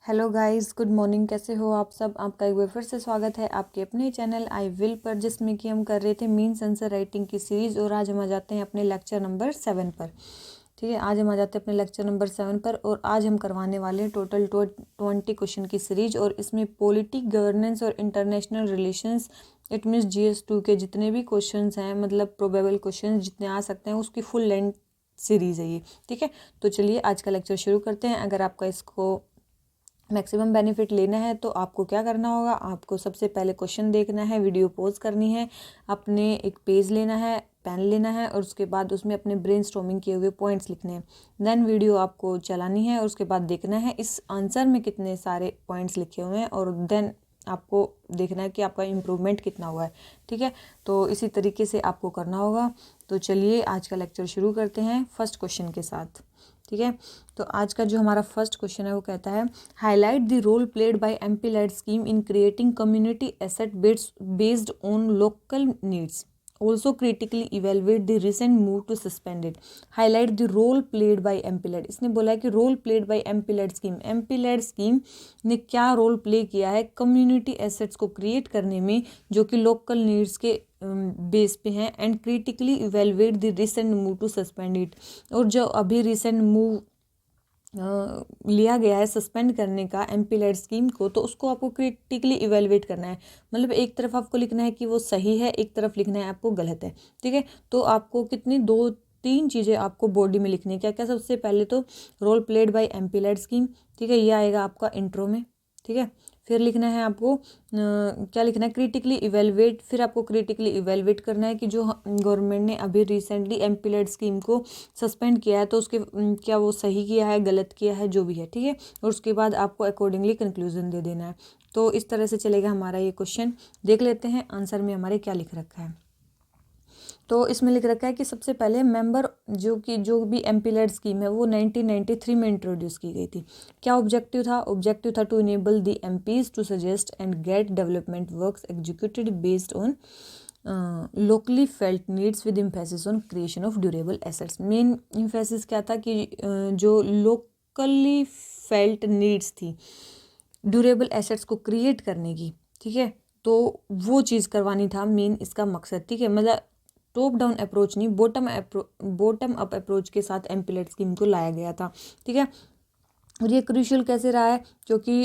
Hello guys, good morning. कैसे हो आप सब? आपका एक बार फिर से स्वागत है आपके अपने चैनल आई विल पर, जिसमें कि हम कर रहे थे मीन्स आंसर राइटिंग की सीरीज़। और आज हम आ जाते हैं अपने लेक्चर नंबर 7 पर। ठीक है, आज हम आ जाते हैं अपने लेक्चर नंबर 7 पर और आज हम करवाने वाले हैं टोटल 20 क्वेश्चन की सीरीज। और इसमें पॉलिटिक, गवर्नेंस और international relations, it means GS2 के जितने भी क्वेश्चन हैं, मतलब प्रोबेबल क्वेश्चन जितने आ सकते हैं, उसकी फुल लेंथ सीरीज़ है ये। ठीक है, तो चलिए आज का लेक्चर शुरू करते हैं। अगर आपका इसको मैक्सिमम बेनिफिट लेना है तो आपको क्या करना होगा, आपको सबसे पहले क्वेश्चन देखना है, वीडियो पॉज करनी है, अपने एक पेज लेना है, पेन लेना है और उसके बाद उसमें अपने ब्रेनस्टॉर्मिंग किए हुए पॉइंट्स लिखने हैं। देन वीडियो आपको चलानी है और उसके बाद देखना है इस आंसर में कितने सारे पॉइंट्स लिखे हुए हैं और देन आपको देखना है कि आपका इम्प्रूवमेंट कितना हुआ है। ठीक है, तो इसी तरीके से आपको करना होगा। तो चलिए आज का लेक्चर शुरू करते हैं फर्स्ट क्वेश्चन के साथ। ठीक है, तो आज का जो हमारा फर्स्ट क्वेश्चन है वो कहता है, highlight the role played by MP led scheme in creating community asset based on local needs, also critically evaluate the recent move to suspended. Highlight the role played by MP led, इसने बोला है कि role played by MP led scheme ने क्या role play किया है community assets को create करने में जो कि लोकल नीड्स के बेस पे हैं, and critically evaluate the recent move to suspend it. और जो अभी रिसेंट मूव लिया गया है सस्पेंड करने का एमपी लेड स्कीम को, तो उसको आपको क्रिटिकली इवेलुएट करना है। मतलब एक तरफ आपको लिखना है कि वो सही है, एक तरफ लिखना है आपको गलत है। ठीक है, तो आपको कितनी 2-3 चीज़ें आपको बॉडी में लिखनी है। क्या क्या? सबसे पहले तो role played by MP led scheme. ठीक है, ये आएगा आपका इंट्रो में। ठीक है, फिर लिखना है आपको क्या लिखना है, क्रिटिकली इवेलुएट। फिर आपको क्रिटिकली इवेलुएट करना है कि जो गवर्नमेंट ने अभी रिसेंटली एमपी लेड स्कीम को सस्पेंड किया है तो उसके क्या वो सही किया है, गलत किया है, जो भी है। ठीक है, और उसके बाद आपको अकॉर्डिंगली कंक्लूजन दे देना है। तो इस तरह से चलेगा हमारा ये क्वेश्चन। देख लेते हैं आंसर में हमारे क्या लिख रखा है। तो इसमें लिख रखा है कि सबसे पहले मेंबर जो भी एमपी लेड स्कीम है वो 1993 में इंट्रोड्यूस की गई थी। क्या ऑब्जेक्टिव था? ऑब्जेक्टिव था to enable the MPs to suggest and get development works executed based on locally felt needs with emphasis on creation of durable assets. Main emphasis क्या था कि जो लोकली फेल्ट नीड्स थी ड्यूरेबल एसेट्स को create करने की। ठीक है, तो वो चीज़ करवानी था मेन इसका मकसद। ठीक है, मतलब टॉप डाउन अप्रोच नहीं, बॉटम अप अप्रोच के साथ एमपी लेड स्कीम को लाया गया था। ठीक है, और ये क्रूशियल कैसे रहा है, क्योंकि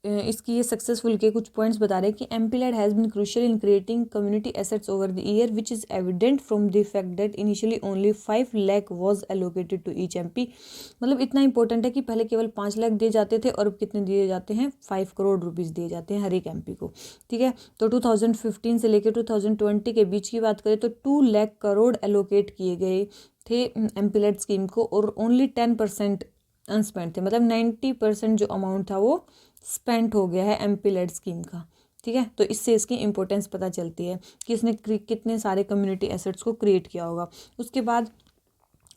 इसकी ये सक्सेसफुल के कुछ पॉइंट्स बता रहे हैं कि MP led has been crucial in creating community assets over the year, which is evident from the fact that initially only 5 lakh was allocated to each MP. मतलब इतना इंपॉर्टेंट है कि पहले केवल 5 लाख दिए जाते थे और अब कितने दिए जाते हैं, 5 करोड़ रुपीज़ दिए जाते हैं हर एक एमपी को। ठीक है, तो 2015 से लेकर 2020 के बीच की बात करें तो 2 लाख करोड़ एलोकेट किए गए थे एमपी लेड स्कीम को, और ओनली 10% अनस्पेंड थे। मतलब 90% जो अमाउंट था वो स्पेंट हो गया है एमपी लेड स्कीम का। ठीक है, तो इससे इसकी इंपॉर्टेंस पता चलती है कि इसने कितने सारे कम्युनिटी एसेट्स को क्रिएट किया होगा। उसके बाद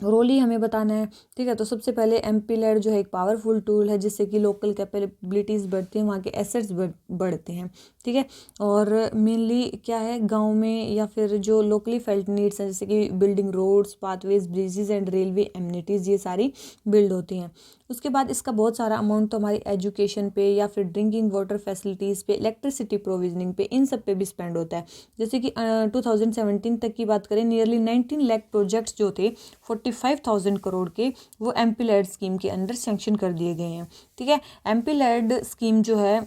रोल ही हमें बताना है। ठीक है, तो सबसे पहले एमपी लेड जो है एक पावरफुल टूल है जिससे कि लोकल कैपेबिलिटीज़ बढ़ती हैं, वहाँ के एसेट्स बढ़ते हैं। ठीक है, और मेनली क्या है, गांव में या फिर जो लोकली फेल्ट नीड्स हैं जैसे कि building roads, pathways, bridges and railway amenities, ये सारी बिल्ड होती हैं। उसके बाद इसका बहुत सारा अमाउंट तो हमारी एजुकेशन पे या फिर ड्रिंकिंग वाटर फैसिलिटीज़ पे, इलेक्ट्रिसिटी प्रोविजनिंग पे, इन सब पे भी स्पेंड होता है। जैसे कि 2017 तक की बात करें, नियरली 19 लाख प्रोजेक्ट्स जो थे 45,000 करोड़ के, वो एमपी लेड स्कीम के अंडर सैंक्शन कर दिए गए हैं। ठीक है, एमपी लेड स्कीम जो है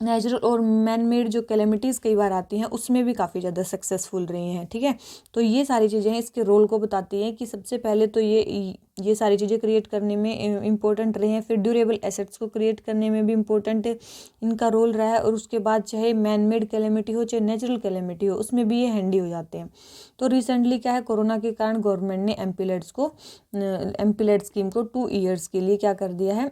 नेचुरल और मैन मेड जो कैलेमिटीज़ कई बार आती हैं उसमें भी काफ़ी ज़्यादा सक्सेसफुल रही हैं। ठीक है, तो ये सारी चीज़ें इसके रोल को बताती हैं कि सबसे पहले तो ये सारी चीज़ें क्रिएट करने में इम्पोर्टेंट रहे हैं, फिर ड्यूरेबल एसेट्स को क्रिएट करने में भी इम्पोर्टेंट इनका रोल रहा है, और उसके बाद चाहे मैन मेड कैलेमिटी हो चाहे नेचुरल कैलेमिटी हो उसमें भी ये हैंडी हो जाते हैं। तो रिसेंटली क्या है, कोरोना के कारण गवर्नमेंट ने एमपी लेड स्कीम को 2 ईयर्स के लिए क्या कर दिया है,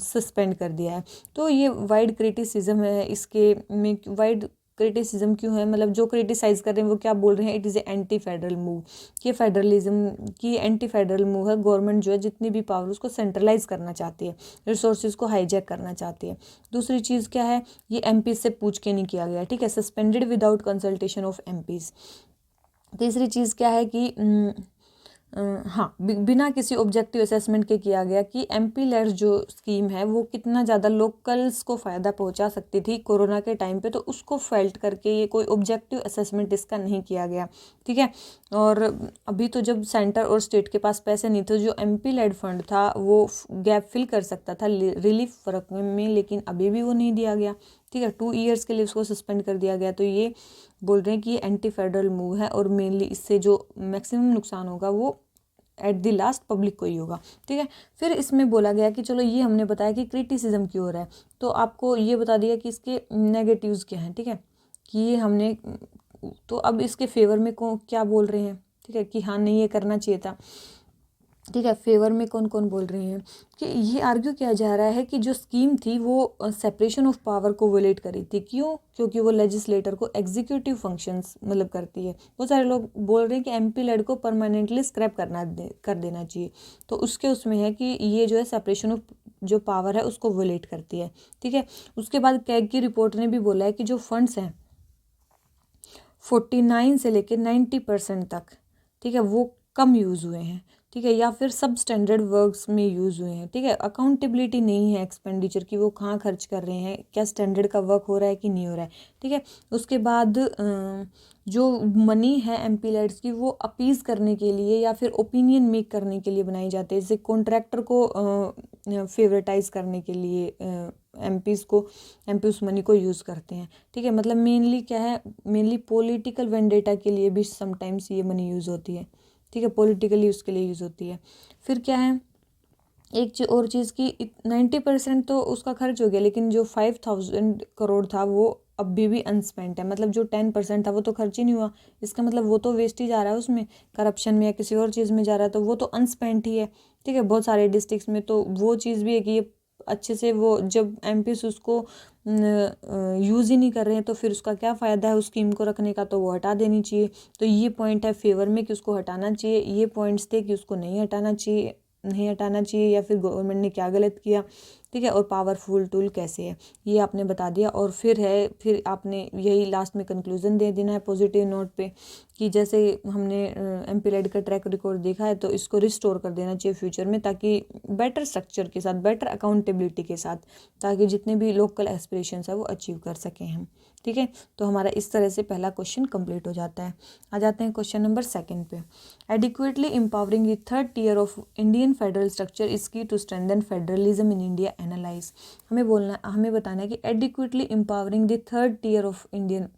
सस्पेंड कर दिया है। तो ये वाइड क्रिटिसिज्म है, इसके में वाइड क्रिटिसिज्म क्यों है, मतलब जो क्रिटिसाइज कर रहे हैं वो क्या बोल रहे हैं, it is a anti federal move. कि फेडरलिज्म की एंटी फेडरल मूव है, गवर्नमेंट जो है जितनी भी पावर उसको सेंट्रलाइज करना चाहती है, रिसोर्सेज को हाईजैक करना चाहती है। दूसरी चीज़ क्या है, ये एमपी से पूछ के नहीं किया गया। ठीक है, suspended without consultation of MPs. तीसरी चीज़ क्या है कि हाँ, बिना किसी ऑब्जेक्टिव असेसमेंट के किया गया कि एमपी लेड जो स्कीम है वो कितना ज़्यादा लोकल्स को फ़ायदा पहुंचा सकती थी कोरोना के टाइम पे, तो उसको फेल्ट करके ये कोई ऑब्जेक्टिव असेसमेंट इसका नहीं किया गया। ठीक है, और अभी तो जब सेंटर और स्टेट के पास पैसे नहीं थे, जो एमपी लेड फंड था वो गैप फिल कर सकता था रिलीफ वर्क में, लेकिन अभी भी वो नहीं दिया गया। ठीक है, 2 ईयर्स के लिए उसको सस्पेंड कर दिया गया। तो ये बोल रहे हैं कि ये एंटी फेडरल मूव है और मेनली इससे जो मैक्सिमम नुकसान होगा वो एट द लास्ट पब्लिक को ही होगा। ठीक है, फिर इसमें बोला गया कि चलो ये हमने बताया कि क्रिटिसिज्म की ओर है, तो आपको ये बता दिया कि इसके नेगेटिव्स क्या हैं। ठीक है, कि ये हमने, तो अब इसके फेवर में क्या बोल रहे हैं। ठीक है, कि हाँ नहीं ये करना चाहिए था। ठीक है, फेवर में कौन कौन बोल रहे हैं कि ये आर्ग्यू किया जा रहा है कि जो स्कीम थी वो सेपरेशन ऑफ पावर को वोलेट करी थी। क्यों? क्योंकि वो लेजिस्लेटर को एग्जीक्यूटिव फंक्शंस मतलब करती है। बहुत सारे लोग बोल रहे हैं कि एमपी लेड को परमानेंटली स्क्रैप कर देना चाहिए। तो उसमें है कि ये जो है सेपरेशन ऑफ जो पावर है उसको वोलेट करती है। ठीक है, उसके बाद कैग की रिपोर्ट ने भी बोला है कि जो फंड्स हैं 49 से लेकर 90% तक, ठीक है, वो कम यूज़ हुए हैं। ठीक है, या फिर सब स्टैंडर्ड वर्क्स में यूज़ हुए हैं। ठीक है, अकाउंटेबिलिटी नहीं है एक्सपेंडिचर की, वो कहाँ खर्च कर रहे हैं, क्या स्टैंडर्ड का वर्क हो रहा है कि नहीं हो रहा है। ठीक है, उसके बाद जो मनी है एमपी लेड्स की वो अपीज़ करने के लिए या फिर ओपिनियन मेक करने के लिए बनाई जाती है, जैसे कॉन्ट्रैक्टर को फेवरेटाइज करने के लिए एमपी उस मनी को यूज़ करते हैं। ठीक है, मतलब मेनली क्या है, मेनली पॉलिटिकल वेंडेटा के लिए भी समटाइम्स ये मनी यूज़ होती है। ठीक है, पॉलिटिकली उसके लिए यूज़ होती है। फिर क्या है, एक और चीज़ की 90% तो उसका खर्च हो गया, लेकिन जो 5000 करोड़ था वो अभी भी अनस्पेंट है। मतलब जो 10% था वो तो खर्च ही नहीं हुआ। इसका मतलब वो तो वेस्ट ही जा रहा है, उसमें करप्शन में या किसी और चीज़ में जा रहा है, तो वो तो अनस्पेंट ही है। ठीक है, बहुत सारे डिस्ट्रिक्ट्स में तो वो चीज़ भी है कि ये अच्छे से वो जब एमपीस उसको यूज़ ही नहीं कर रहे हैं तो फिर उसका क्या फ़ायदा है उस स्कीम को रखने का, तो वो हटा देनी चाहिए। तो ये पॉइंट है फेवर में कि उसको हटाना चाहिए, ये पॉइंट्स थे कि उसको नहीं हटाना चाहिए या फिर गवर्नमेंट ने क्या गलत किया। ठीक है, और पावरफुल टूल कैसे है ये आपने बता दिया। और फिर आपने यही लास्ट में कंक्लूजन दे देना है पॉजिटिव नोट पे कि जैसे हमने एमपी लेड का ट्रैक रिकॉर्ड देखा है तो इसको रिस्टोर कर देना चाहिए फ्यूचर में, ताकि बेटर स्ट्रक्चर के साथ, बेटर अकाउंटेबिलिटी के साथ, ताकि जितने भी लोकल एस्पिरेशंस है वो अचीव कर सकें हम। ठीक है, तो हमारा इस तरह से पहला क्वेश्चन कंप्लीट हो जाता है। आ जाते हैं क्वेश्चन नंबर 2 पे। Adequately empowering the third tier of Indian federal structure is key to strengthen federalism in India analyse. हमें बताना है कि adequately empowering the third tier of Indian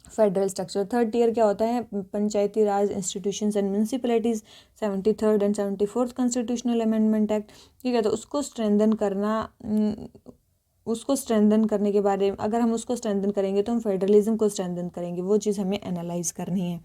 federal structure. Third tier क्या होता है, panchayati raj institutions and municipalities, 73rd and 74th constitutional amendment act. ठीक है, तो उसको स्ट्रेंथन करने के बारे में, अगर हम उसको स्ट्रेंथन करेंगे तो हम फेडरलिज्म को स्ट्रेंथन करेंगे, वो चीज़ हमें एनालाइज करनी है।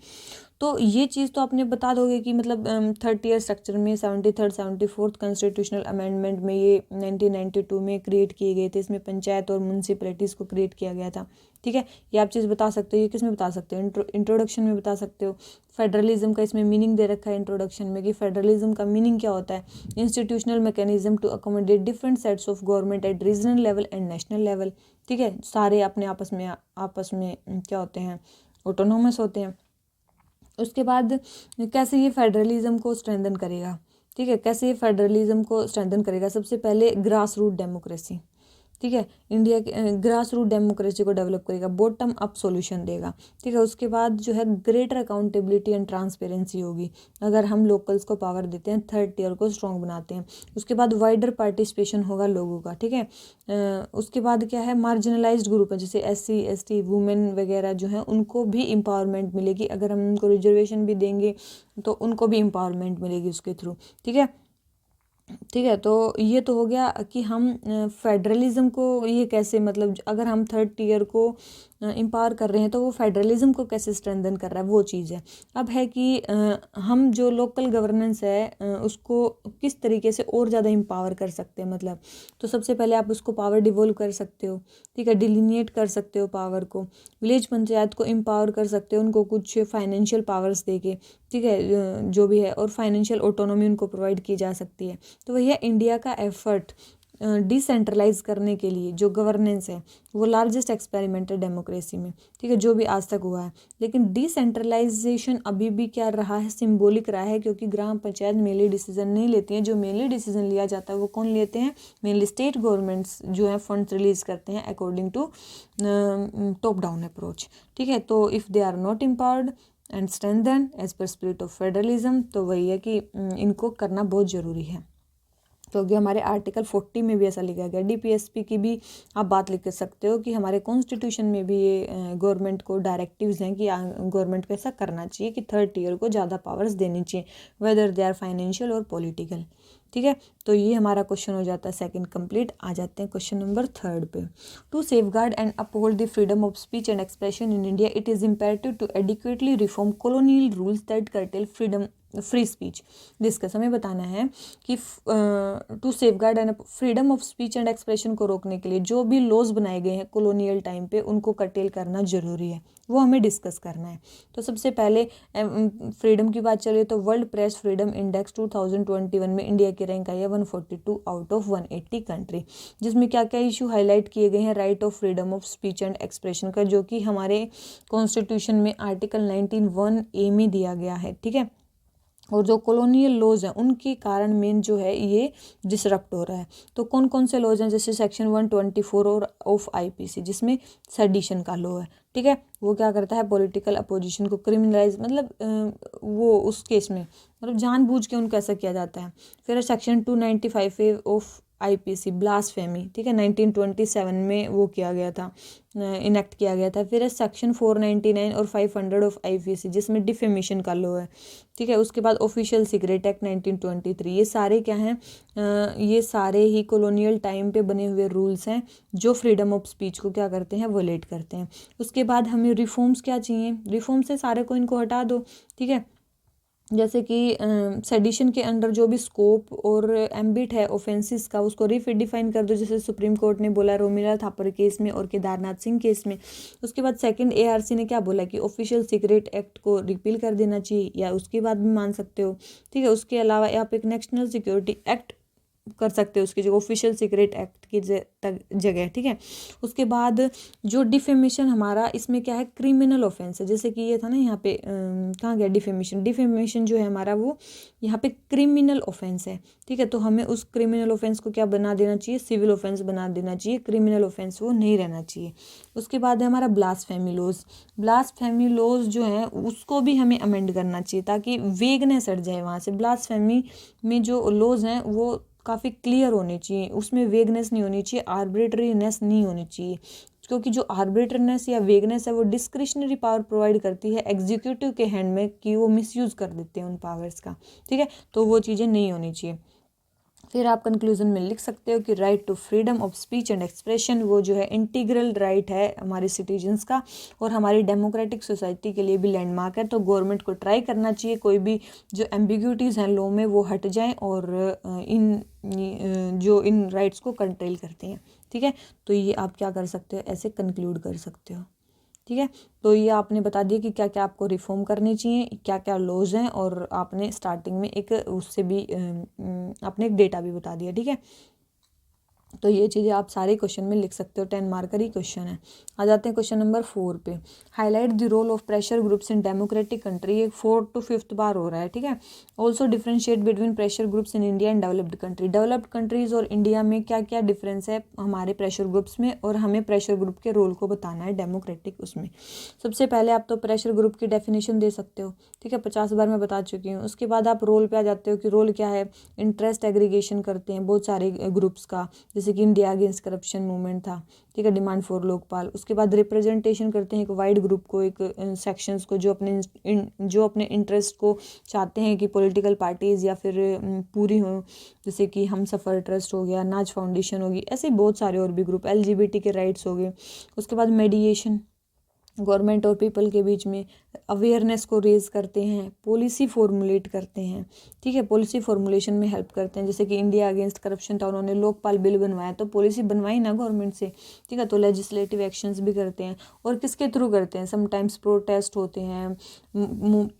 तो ये चीज़ तो आपने बता दोगे कि मतलब थर्ड ईयर स्ट्रक्चर में 73rd 74th कॉन्स्टिट्यूशनल अमेंडमेंट में ये 1992 में क्रिएट किए गए थे, इसमें पंचायत और म्यूनसिपैलिटीज़ को क्रिएट किया गया था। ठीक है, ये आप चीज़ बता सकते हो। ये किस में बता सकते हो, इंट्रोडक्शन में बता सकते हो। फेडरलिज्म का इसमें मीनिंग दे रखा है इंट्रोडक्शन में कि फेडरलिज्म का मीनिंग क्या होता है, institutional mechanism to accommodate different sets of government at regional level and national level. ठीक है, सारे अपने आपस में क्या होते हैं, ऑटोनोमस होते हैं। उसके बाद कैसे ये फेडरलिज्म को स्ट्रेंथन करेगा। ठीक है, कैसे ये फेडरलिज्म को स्ट्रेंथन करेगा, सबसे पहले ग्रास रूट डेमोक्रेसी। ठीक है, इंडिया के ग्रास रूट डेमोक्रेसी को डेवलप करेगा, बॉटम अप सॉल्यूशन देगा। ठीक है, उसके बाद जो है ग्रेटर अकाउंटेबिलिटी एंड ट्रांसपेरेंसी होगी अगर हम लोकल्स को पावर देते हैं, थर्ड टियर को स्ट्रॉन्ग बनाते हैं। उसके बाद वाइडर पार्टिसिपेशन होगा लोगों का। ठीक है, उसके बाद क्या है, मार्जिनलाइज्ड ग्रुप है जैसे SC ST वुमेन वगैरह जो है उनको भी एम्पावरमेंट मिलेगी, अगर हम उनको रिजर्वेशन भी देंगे तो उनको भी एम्पावरमेंट मिलेगी उसके थ्रू। ठीक है, तो ये तो हो गया कि हम फेडरलिज्म को ये कैसे, मतलब अगर हम थर्ड टियर को एम्पावर कर रहे हैं तो वो फेडरलिज्म को कैसे स्ट्रेंथन कर रहा है, वो चीज़ है। अब है कि हम जो लोकल गवर्नेंस है उसको किस तरीके से और ज़्यादा एम्पावर कर सकते हैं, मतलब तो सबसे पहले आप उसको पावर डिवोल्व कर सकते हो। ठीक है, डिलीनिएट कर सकते हो पावर को, विलेज पंचायत को एम्पावर कर सकते हो, उनको कुछ फाइनेंशियल पावर्स दे के। ठीक है, जो भी है, और फाइनेंशियल ऑटोनॉमी उनको प्रोवाइड की जा सकती है। तो वही है इंडिया का एफर्ट डिसेंट्रलाइज करने के लिए जो गवर्नेंस है वो लार्जेस्ट एक्सपेरिमेंट है डेमोक्रेसी में, ठीक है, जो भी आज तक हुआ है। लेकिन डिसेंट्रलाइजेशन अभी भी क्या रहा है, सिंबॉलिक रहा है, क्योंकि ग्राम पंचायत मेनली डिसीजन नहीं लेती हैं। जो मेनली डिसीजन लिया जाता है वो कौन लेते हैं, मेनली स्टेट गवर्नमेंट्स जो है फंड्स रिलीज करते हैं according to top down approach, ठीक है। तो if they are not empowered and strengthen as per spirit of federalism, तो वही है कि इनको करना बहुत ज़रूरी है। तो अभी हमारे आर्टिकल 40 में भी ऐसा लिखा गया। डीपीएसपी की भी आप बात लिख सकते हो कि हमारे कॉन्स्टिट्यूशन में भी ये गवर्नमेंट को डायरेक्टिव्स हैं कि गवर्नमेंट को ऐसा करना चाहिए कि थर्ड टियर को ज़्यादा पावर्स देनी चाहिए, वेदर दे आर फाइनेंशियल और पॉलिटिकल, ठीक है। तो ये हमारा क्वेश्चन हो जाता है सेकंड कंप्लीट। आ जाते हैं क्वेश्चन नंबर थर्ड पे। To safeguard and uphold the freedom of speech and expression in India, it is imperative to adequately reform colonial rules that curtail freedom free speech. Discuss हमें बताना है कि to safeguard and freedom of speech and expression को रोकने के लिए जो भी लॉज बनाए गए हैं कॉलोनियल टाइम पे, उनको कर्टेल करना जरूरी है, वो हमें डिस्कस करना है। तो सबसे पहले फ्रीडम की बात चलिए तो वर्ल्ड प्रेस फ्रीडम इंडेक्स 2021 में इंडिया की रैंक आई है 142 आउट ऑफ 180 कंट्री, जिसमें क्या क्या इशू हाईलाइट किए गए हैं, right of freedom of speech and expression का, जो कि हमारे कॉन्स्टिट्यूशन में आर्टिकल 19(1)(a) में दिया गया है, ठीक है। और जो कॉलोनियल लॉज हैं उनके कारण मेन जो है ये डिसरप्ट हो रहा है। तो कौन कौन से लॉज हैं, जैसे सेक्शन 124 और ऑफ आईपीसी जिसमें सेडिशन का लॉ है, ठीक है। वो क्या करता है, पॉलिटिकल अपोजिशन को क्रिमिनलाइज, मतलब वो उस केस में मतलब जानबूझ के उनको ऐसा किया जाता है। फिर सेक्शन 295 ऑफ आईपीसी ब्लास्फेमी, ठीक है, 1927 में वो किया गया था, इनेक्ट किया गया था। फिर सेक्शन 499 और 500 ऑफ आईपीसी जिसमें डिफेमेशन का लॉ है, ठीक है। उसके बाद ऑफिशियल सीक्रेट एक्ट 1923, ये सारे क्या हैं, ये सारे ही कॉलोनियल टाइम पे बने हुए रूल्स हैं जो फ्रीडम ऑफ स्पीच को क्या करते हैं, वोलेट करते हैं। उसके बाद हमें रिफॉर्म्स क्या चाहिए, रिफॉर्म से सारे को इनको हटा दो, ठीक है। जैसे कि सेडिशन के अंडर जो भी स्कोप और एम्बिट है ऑफेंसेस का, उसको रिडिफाइन कर दो, जैसे सुप्रीम कोर्ट ने बोला रोमिला थापर केस में और केदारनाथ सिंह केस में। उसके बाद सेकंड एआरसी ने क्या बोला कि ऑफिशियल सीक्रेट एक्ट को रिपील कर देना चाहिए, या उसके बाद भी मान सकते हो, ठीक है। उसके अलावा आप एक नेशनल सिक्योरिटी एक्ट कर सकते हो उसकी जगह, ऑफिशियल सीक्रेट एक्ट की जगह, ठीक है। उसके बाद जो डिफेमेशन हमारा इसमें क्या है, क्रिमिनल ऑफेंस है, जैसे कि ये था ना यहाँ पे कहाँ गया डिफेमेशन, डिफेमेशन जो है हमारा वो यहाँ पे क्रिमिनल ऑफेंस है, ठीक है। तो हमें उस क्रिमिनल ऑफेंस को क्या बना देना चाहिए, सिविल ऑफेंस बना देना चाहिए, क्रिमिनल ऑफेंस वो नहीं रहना चाहिए। उसके बाद है हमारा ब्लास्फेमी लॉज। ब्लास्फेमी लॉज जो है उसको भी हमें अमेंड करना चाहिए ताकि वेगनेस हट जाए वहाँ से। ब्लास्फेमी में जो लॉज हैं वो काफ़ी क्लियर होनी चाहिए, उसमें वेगनेस नहीं होनी चाहिए, आर्बिट्रीनेस नहीं होनी चाहिए, क्योंकि जो आर्बिट्रीनेस या वेगनेस है वो डिस्क्रिशनरी पावर प्रोवाइड करती है एग्जीक्यूटिव के हैंड में कि वो मिसयूज़ कर देते हैं उन पावर्स का, ठीक है। तो वो चीज़ें नहीं होनी चाहिए। फिर आप कंक्लूजन में लिख सकते हो कि right to freedom of speech and expression वो जो है इंटीग्रल राइट है हमारे सिटीजन्स का, और हमारी डेमोक्रेटिक सोसाइटी के लिए भी लैंडमार्क है। तो गवर्नमेंट को ट्राई करना चाहिए कोई भी जो एम्बिग्यूटीज़ हैं लॉ में वो हट जाएं और इन राइट्स को कंट्रोल करते हैं, ठीक है। तो ये आप क्या कर सकते हो, ऐसे कंक्लूड कर सकते हो, ठीक है। तो ये आपने बता दिया कि क्या क्या आपको रिफॉर्म करनी चाहिए, क्या क्या लॉज हैं, और आपने स्टार्टिंग में एक उससे भी आपने एक डेटा भी बता दिया, ठीक है। तो ये चीज़ें आप सारे क्वेश्चन में लिख सकते हो, 10 मार्कर ही क्वेश्चन है। आ जाते हैं क्वेश्चन नंबर 4 पे। Highlight the role of pressure groups in democratic country, ये 4th to 5th बार हो रहा है, ठीक है। Also differentiate between pressure groups in India and developed country. Developed countries और इंडिया में क्या क्या डिफरेंस है हमारे प्रेशर ग्रुप्स में, और हमें प्रेशर ग्रुप के रोल को बताना है डेमोक्रेटिक उसमें। सबसे पहले आप तो प्रेशर ग्रुप की डेफिनेशन दे सकते हो, ठीक है, 50 बार मैं बता चुकी हूँ। उसके बाद आप रोल पे आ जाते हो कि रोल क्या है, इंटरेस्ट एग्रीगेशन करते हैं बहुत सारे ग्रुप्स का, जैसे कि इंडिया अगेंस्ट करप्शन मूवमेंट था, ठीक है, डिमांड फॉर लोकपाल। उसके बाद रिप्रेजेंटेशन करते हैं एक वाइड ग्रुप को, एक सेक्शंस को जो अपने इंटरेस्ट को चाहते हैं कि पॉलिटिकल पार्टीज या फिर पूरी हो, जैसे कि हम सफ़र ट्रस्ट हो गया, नाज फाउंडेशन होगी, ऐसे बहुत सारे और भी ग्रुप, LGBT के राइट्स हो गए। उसके बाद मेडिएशन, गवर्नमेंट और पीपल के बीच में अवेयरनेस को रेज करते हैं, पॉलिसी फॉर्मुलेट करते हैं, ठीक है, पॉलिसी फॉर्मुलेशन में हेल्प करते हैं। जैसे कि इंडिया अगेंस्ट करप्शन था, उन्होंने लोकपाल बिल बनवाया, तो पॉलिसी बनवाई ना गवर्नमेंट से, ठीक है, तो लेजिस्लेटिव एक्शंस भी करते हैं। और किसके थ्रू करते हैं, समटाइम्स प्रोटेस्ट होते हैं,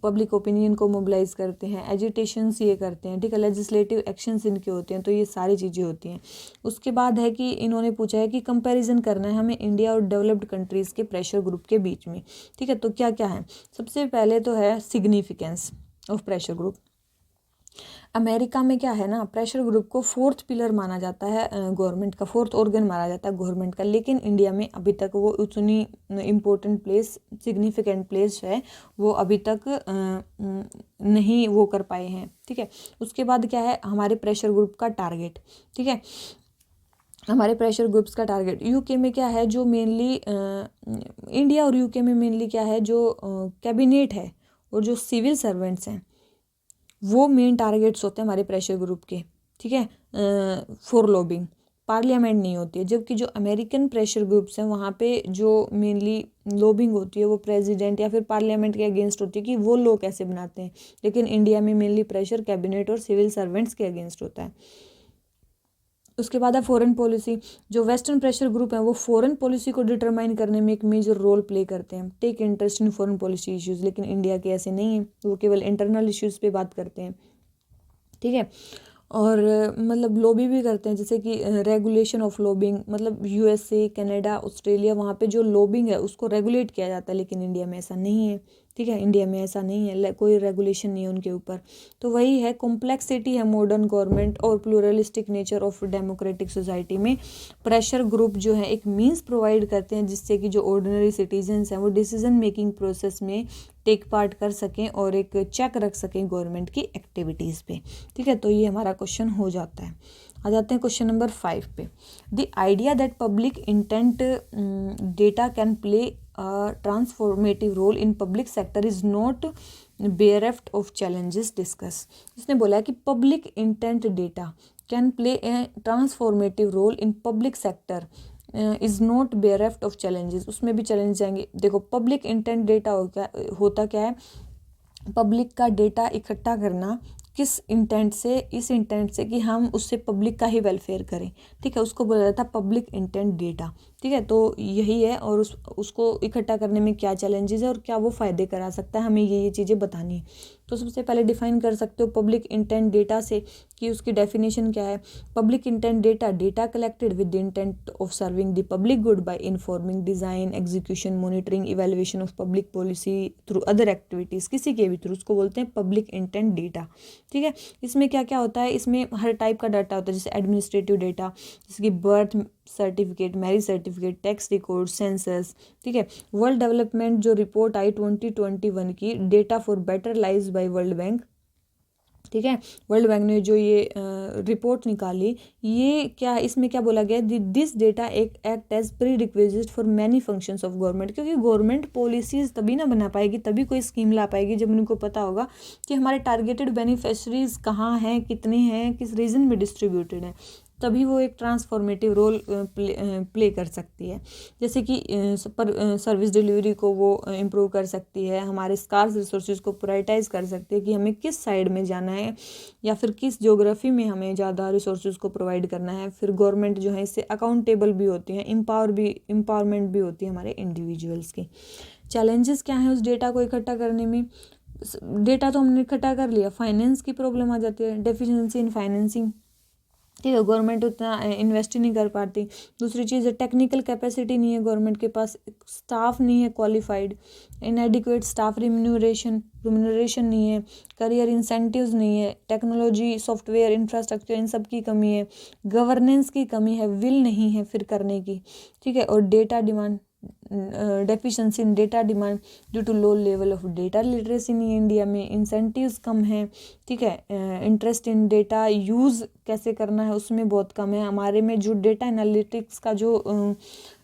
पब्लिक ओपिनियन को मोबिलाइज करते हैं, एजिटेशंस ये करते हैं, ठीक है, लेजिस्लेटिव एक्शंस इनके होते हैं। तो ये सारी चीज़ें होती हैं। उसके बाद है कि इन्होंने पूछा है कि कंपैरिजन करना है हमें इंडिया और डेवलप्ड कंट्रीज़ के प्रेशर ग्रुप के बीच में, ठीक है। तो क्या क्या है, सबसे पहले तो है significance of pressure group. America में क्या है ना, प्रेशर ग्रुप को फोर्थ पिलर माना जाता है, गवर्नमेंट का फोर्थ ऑर्गन माना जाता है गवर्नमेंट का। लेकिन इंडिया में अभी तक वो उतनी इम्पोर्टेंट प्लेस, सिग्निफिकेंट प्लेस है, वो अभी तक नहीं वो कर पाए हैं, ठीक है। उसके बाद क्या है, हमारे प्रेशर ग्रुप का टारगेट, ठीक है, हमारे प्रेशर ग्रुप्स का टारगेट। यूके में क्या है, जो मेनली इंडिया और यूके में मेनली क्या है, जो कैबिनेट है और जो सिविल सर्वेंट्स हैं, वो मेन टारगेट्स होते हैं हमारे प्रेशर ग्रुप के, ठीक है, फॉर लॉबिंग। पार्लियामेंट नहीं होती है। जबकि जो अमेरिकन प्रेशर ग्रुप्स हैं, वहाँ पे जो मेनली लॉबिंग होती है वो प्रेसिडेंट या फिर पार्लियामेंट के अगेंस्ट होती है कि वो लॉ कैसे बनाते हैं। लेकिन इंडिया में मेनली प्रेशर कैबिनेट और सिविल सर्वेंट्स के अगेंस्ट होता है। उसके बाद है फॉरेन पॉलिसी। जो वेस्टर्न प्रेशर ग्रुप है वो फॉरेन पॉलिसी को डिटरमाइन करने में एक मेजर रोल प्ले करते हैं, take interest in foreign policy issues. लेकिन इंडिया के ऐसे नहीं है, वो केवल इंटरनल इश्यूज पे बात करते हैं, ठीक है। और मतलब लॉबी भी करते हैं, जैसे कि रेगुलेशन ऑफ लॉबिंग, मतलब यूएसए, कनाडा, ऑस्ट्रेलिया, वहाँ पे जो लॉबिंग है उसको रेगुलेट किया जाता है। लेकिन इंडिया में ऐसा नहीं है, ठीक है, इंडिया में ऐसा नहीं है, कोई रेगुलेशन नहीं है उनके ऊपर। तो वही है, कॉम्प्लेक्सिटी है मॉडर्न गवर्नमेंट और pluralistic nature of democratic society में। प्रेशर ग्रुप जो है एक मीन्स प्रोवाइड करते हैं जिससे कि जो ऑर्डिनरी सिटीजन्स हैं वो डिसीजन मेकिंग प्रोसेस में टेक पार्ट कर सकें और एक चेक रख सकें गवर्नमेंट की एक्टिविटीज़ पे, ठीक है। तो ये हमारा क्वेश्चन हो जाता है। आ जाते हैं क्वेश्चन नंबर 5 पे। The idea that public intent data can play transformative role in public sector is not bereft of challenges discuss. इसने बोला है कि public intent data can play a transformative role in public sector is not bereft of challenges. उसमें भी challenge आएंगे। देखो, public intent data होता क्या है, पब्लिक का डेटा इकट्ठा करना, किस इंटेंट से, इस इंटेंट से कि हम उससे पब्लिक का ही वेलफेयर करें, ठीक है, उसको बोला जाता है पब्लिक इंटेंट डेटा, ठीक है। तो यही है, और उसको इकट्ठा करने में क्या चैलेंजेस है और क्या वो फ़ायदे करा सकता है, हमें ये चीज़ें बतानी है। तो सबसे पहले डिफाइन कर सकते हो पब्लिक इंटेंट डेटा से कि उसकी डेफिनेशन क्या है। Public intent data, data collected with the intent of serving the public good by informing, design, execution, monitoring, evaluation of public policy through other activities, किसी के भी थ्रू, उसको बोलते हैं पब्लिक इंटेंट डेटा, ठीक है। इसमें क्या क्या होता है, इसमें हर टाइप का डाटा होता है, जैसे एडमिनिस्ट्रेटिव डेटा, जैसे कि birth certificate, marriage certificate, tax record, census, ठीक है। वर्ल्ड डेवलपमेंट जो रिपोर्ट आई 2021 की, data for better lives by World Bank, ठीक है, वर्ल्ड बैंक ने जो ये रिपोर्ट निकाली, ये क्या, इसमें क्या बोला गया, this data act as prerequisite for many functions of government. Government गवर्नमेंट पॉलिसीज तभी ना बना पाएगी, तभी कोई स्कीम ला पाएगी जब उनको पता होगा कि हमारे टारगेटेड बेनिफिशरीज कहाँ हैं, कितने हैं, किस रीजन में डिस्ट्रीब्यूटेड हैं, तभी वो एक ट्रांसफॉर्मेटिव रोल प्ले कर सकती है। जैसे कि सर्विस डिलीवरी को वो इम्प्रूव कर सकती है, हमारे स्कार्स रिसोर्सेज को प्रायोरिटाइज कर सकती है कि हमें किस साइड में जाना है या फिर किस ज्योग्राफी में हमें ज़्यादा रिसोर्सेज को प्रोवाइड करना है। फिर गवर्नमेंट जो है इससे अकाउंटेबल भी होती है, एम्पावरमेंट भी होती है हमारे इंडिविजुअल्स की। चैलेंजेस क्या हैं उस डेटा को इकट्ठा करने में। डेटा तो हमने इकट्ठा कर लिया, फाइनेंस की प्रॉब्लम आ जाती है, डेफिशिएंसी इन फाइनेंसिंग, ठीक है, गवर्नमेंट उतना इन्वेस्ट ही नहीं कर पाती। दूसरी चीज़ है टेक्निकल कैपेसिटी नहीं है गवर्नमेंट के पास, स्टाफ नहीं है क्वालिफाइड, इनएडिक्वेट स्टाफ रिम्यूनरेशन नहीं है, करियर इंसेंटिव्स नहीं है, टेक्नोलॉजी, सॉफ्टवेयर, इंफ्रास्ट्रक्चर, इन सब की कमी है, गवर्नेंस की कमी है, विल नहीं है फिर करने की, ठीक है। और data demand, deficiency in data demand due to low level of data literacy in India में, इंसेंटिव्स कम हैं, ठीक है। इंटरेस्ट इन डेटा यूज़ कैसे करना है उसमें बहुत कम है। हमारे में जो डेटा एनालिटिक्स का जो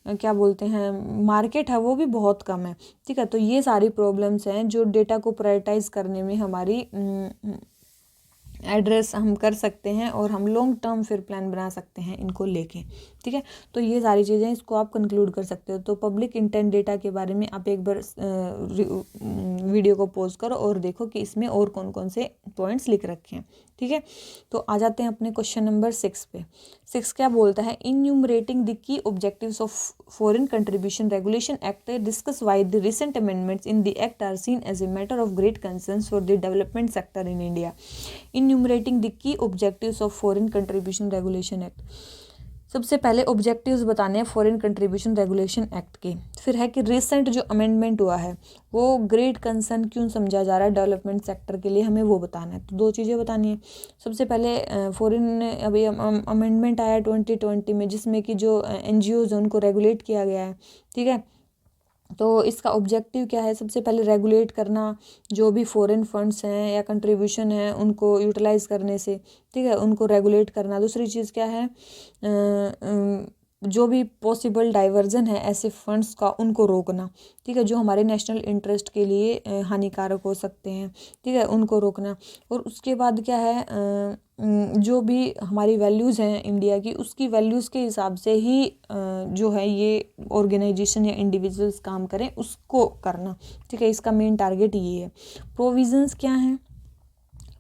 क्या बोलते हैं मार्केट है वो भी बहुत कम है, ठीक है। तो ये सारी प्रॉब्लम्स हैं जो डेटा को प्रायोरिटाइज करने में हमारी एड्रेस हम कर सकते हैं और हम लॉन्ग टर्म फिर प्लान बना सकते हैं इनको लेके, ठीक है। तो ये सारी चीज़ें इसको आप कंक्लूड कर सकते हो। तो पब्लिक इंटेंट डेटा के बारे में आप एक बार वीडियो को पॉज करो और देखो कि इसमें और कौन कौन से पॉइंट्स लिख रखे हैं, ठीक है। तो आ जाते हैं अपने क्वेश्चन नंबर 6 पे। 6 क्या बोलता है, enumerating the key objectives of foreign contribution regulation act discuss why the recent amendments in the act are seen as a matter of great concern for the development sector in India. Enumerating the key objectives of foreign contribution regulation act. सबसे पहले objectives बताने हैं foreign contribution regulation act के। फिर है कि recent जो amendment हुआ है वो ग्रेट कंसर्न क्यों समझा जा रहा है डेवलपमेंट सेक्टर के लिए, हमें वो बताना है। तो 2 चीज़ें बतानी है। सबसे पहले फॉरेन अभी अमेंडमेंट आया 2020 में, जिसमें कि जो NGOs हैं उनको रेगुलेट किया गया है, ठीक है। तो इसका ऑब्जेक्टिव क्या है, सबसे पहले रेगुलेट करना जो भी फॉरेन फंड्स हैं या कंट्रीब्यूशन है उनको यूटिलाइज करने से, ठीक है, उनको रेगुलेट करना। दूसरी चीज़ क्या है, जो भी पॉसिबल डाइवर्जन है ऐसे फंड्स का उनको रोकना, ठीक है, जो हमारे नेशनल इंटरेस्ट के लिए हानिकारक हो सकते हैं, ठीक है, उनको रोकना। और उसके बाद क्या है, जो भी हमारी वैल्यूज़ हैं इंडिया की, उसकी वैल्यूज़ के हिसाब से ही जो है ये ऑर्गेनाइजेशन या इंडिविजुअल्स काम करें उसको करना, ठीक है। इसका मेन टारगेट ये है।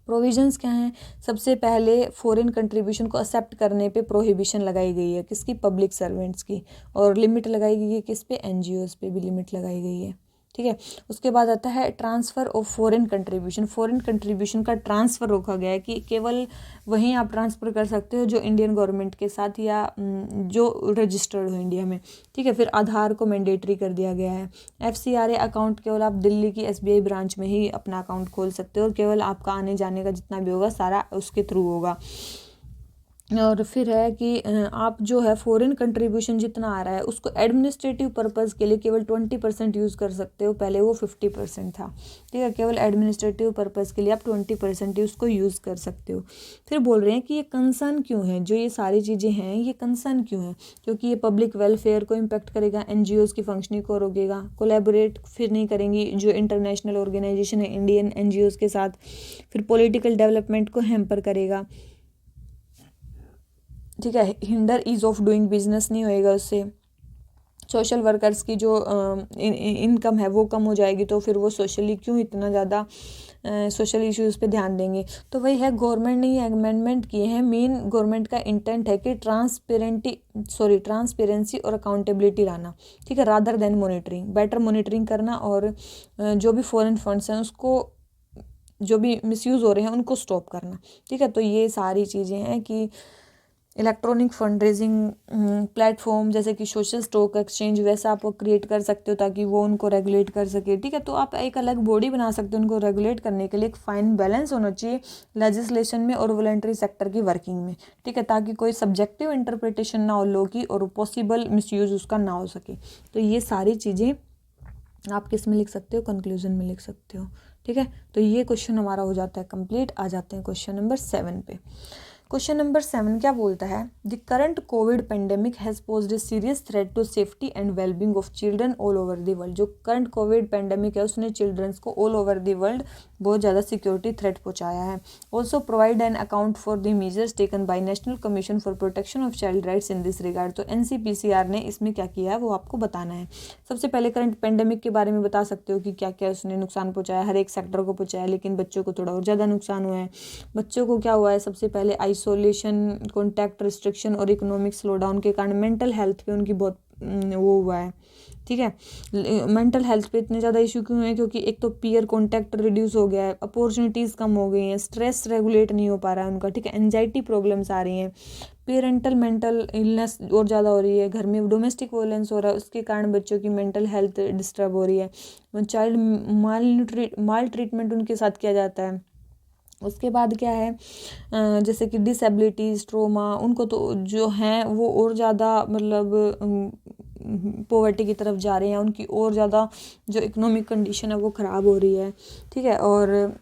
प्रोविजंस क्या हैं, सबसे पहले फॉरेन कंट्रीब्यूशन को एक्सेप्ट करने पे प्रोहिबिशन लगाई गई है, किसकी, पब्लिक सर्वेंट्स की। और लिमिट लगाई गई है किस पे, NGOs पे भी लिमिट लगाई गई है, ठीक है। उसके बाद आता है transfer of foreign contribution. Foreign contribution का ट्रांसफ़र रोका गया है कि केवल वहीं आप ट्रांसफ़र कर सकते हो जो इंडियन गवर्नमेंट के साथ या जो रजिस्टर्ड हो इंडिया में, ठीक है। फिर आधार को मैंडेटरी कर दिया गया है। FCRA अकाउंट केवल आप दिल्ली की SBI ब्रांच में ही अपना अकाउंट खोल सकते हो और केवल आपका आने जाने का जितना भी होगा सारा उसके थ्रू होगा। और फिर है कि आप जो है फॉरेन कंट्रीब्यूशन जितना आ रहा है उसको एडमिनिस्ट्रेटिव पर्पज़ के लिए केवल 20% यूज़ कर सकते हो, पहले वो 50% था, ठीक है। केवल एडमिनिस्ट्रेटिव पर्पज़ के लिए आप 20% ही उसको यूज़ कर सकते हो। फिर बोल रहे हैं कि ये कंसर्न क्यों है, जो ये सारी चीज़ें हैं ये कंसर्न क्यों है, क्योंकि ये पब्लिक वेलफेयर को इम्पेक्ट करेगा, NGOs की फंक्शनिंग को रोकेगा, कोलैबोरेट फिर नहीं करेंगी जो इंटरनेशनल ऑर्गेनाइजेशन है इंडियन NGOs के साथ, फिर पॉलिटिकल डेवलपमेंट को हैम्पर करेगा, ठीक है। Hinder ease of doing business नहीं होएगा उससे, सोशल वर्कर्स की जो इनकम है वो कम हो जाएगी, तो फिर वो सोशली क्यों इतना ज़्यादा सोशल इश्यूज़ पे ध्यान देंगे। तो वही है, गवर्नमेंट ने ये अमेंडमेंट किए हैं, मेन गवर्नमेंट का इंटेंट है कि ट्रांसपेरेंसी और अकाउंटेबिलिटी लाना, ठीक है, rather than monitoring, better monitoring करना और जो भी फॉरेन फंड्स हैं उसको जो भी मिसयूज़ हो रहे हैं उनको स्टॉप करना, ठीक है। तो ये सारी चीज़ें हैं कि इलेक्ट्रॉनिक फंड रेजिंग प्लेटफॉर्म जैसे कि सोशल स्टॉक एक्सचेंज वैसा आप क्रिएट कर सकते हो ताकि वो उनको रेगुलेट कर सके, ठीक है। तो आप एक अलग बॉडी बना सकते हो उनको रेगुलेट करने के लिए। एक फाइन बैलेंस होना चाहिए लेजिस्लेशन में और वॉलंटरी सेक्टर की वर्किंग में, ठीक है, ताकि कोई सब्जेक्टिव इंटरप्रिटेशन ना हो लो की और पॉसिबल मिसयूज उसका ना हो सके। तो ये सारी चीज़ें आप किस में लिख सकते हो, कंक्लूजन में लिख सकते हो, ठीक है। तो ये क्वेश्चन हमारा हो जाता है कंप्लीट। आ जाते हैं क्वेश्चन नंबर 7 पे। क्वेश्चन नंबर 7 क्या बोलता है, the current covid pandemic has posed a serious threat to safety and wellbeing of children all over the world. जो करंट कोविड पेंडेमिक है उसने चिल्ड्रंस को ऑल ओवर द वर्ल्ड बहुत ज़्यादा सिक्योरिटी थ्रेट पहुंचाया है। Also provide an account for the measures taken by national commission for protection of child rights in this regard. तो NCPCR ने इसमें क्या किया है वो आपको बताना है। सबसे पहले करंट पेंडेमिक के बारे में बता सकते हो कि क्या क्या उसने नुकसान पहुंचाया, हर एक सेक्टर को पहुंचाया, लेकिन बच्चों को थोड़ा और ज़्यादा नुकसान हुआ है। बच्चों को क्या हुआ है, सबसे पहले आइसोलेशन, कॉन्टैक्ट रिस्ट्रिक्शन और इकोनॉमिक स्लोडाउन के कारण मेंटल हेल्थ पे उनकी बहुत वो हुआ है, ठीक है। मेंटल हेल्थ पे इतने ज़्यादा इशू क्यों है, क्योंकि एक तो पीयर कॉन्टैक्ट रिड्यूस हो गया है, अपॉर्चुनिटीज़ कम हो गई हैं, स्ट्रेस रेगुलेट नहीं हो पा रहा है उनका, ठीक है, एंजाइटी प्रॉब्लम्स आ रही हैं, पेरेंटल मेंटल इलनेस और ज़्यादा हो रही है, घर में डोमेस्टिक वायलेंस हो रहा है, उसके कारण बच्चों की मेंटल हेल्थ डिस्टर्ब हो रही है, चाइल्ड माल ट्रीटमेंट उनके साथ किया जाता है। उसके बाद क्या है, जैसे कि डिसेबिलिटीज़, ट्रोमा, उनको तो जो हैं वो और ज़्यादा मतलब पॉवर्टी की तरफ जा रहे हैं, उनकी और ज़्यादा जो इकोनॉमिक कंडीशन है वो ख़राब हो रही है, ठीक है। और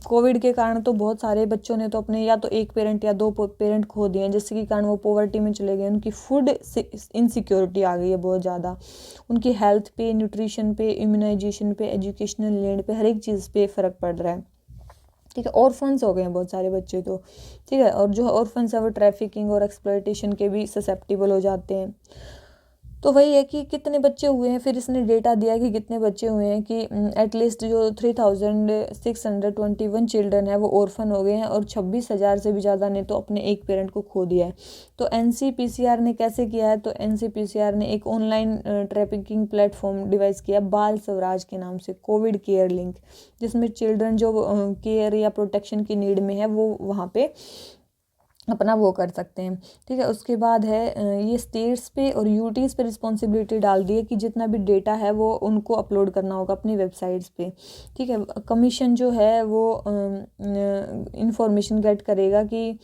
कोविड के कारण तो बहुत सारे बच्चों ने तो अपने या तो एक पेरेंट या 2 पेरेंट खो दिए हैं, जिसके कारण वो पॉवर्टी में चले गए, उनकी फूड इनसिक्योरिटी आ गई है बहुत ज़्यादा, उनकी हेल्थ पे, न्यूट्रिशन पे, इम्यूनाइजेशन पे, एजुकेशनल नीड पे, हर एक चीज़ पे फ़र्क पड़ रहा है। ठीक है। ऑर्फन्स हो गए हैं बहुत सारे बच्चे तो, ठीक है। और जो ऑर्फन्स है वो ट्रैफिकिंग और एक्सप्लॉयटेशन के भी ससेप्टिबल हो जाते हैं। तो वही है कि कितने बच्चे हुए हैं, फिर इसने डेटा दिया कि कितने बच्चे हुए हैं कि एटलीस्ट जो 3621 चिल्ड्रन है वो ऑर्फन हो गए हैं, और 26,000 से भी ज़्यादा ने तो अपने एक पेरेंट को खो दिया है। तो एनसीपीसीआर ने कैसे किया है, तो एनसीपीसीआर ने एक ऑनलाइन ट्रैफिकिंग प्लेटफॉर्म डिवाइस किया बाल स्वराज के नाम से, कोविड केयर लिंक, जिसमें चिल्ड्रन जो केयर या प्रोटेक्शन की नीड में है वो वहाँ पे अपना वो कर सकते हैं, ठीक है। उसके बाद है ये स्टेट्स पे और यूटीज़ पे रिस्पॉन्सिबिलिटी डाल दी है कि जितना भी डेटा है वो उनको अपलोड करना होगा अपनी वेबसाइट्स पे, ठीक है। कमीशन जो है वो इंफॉर्मेशन गेट करेगा कि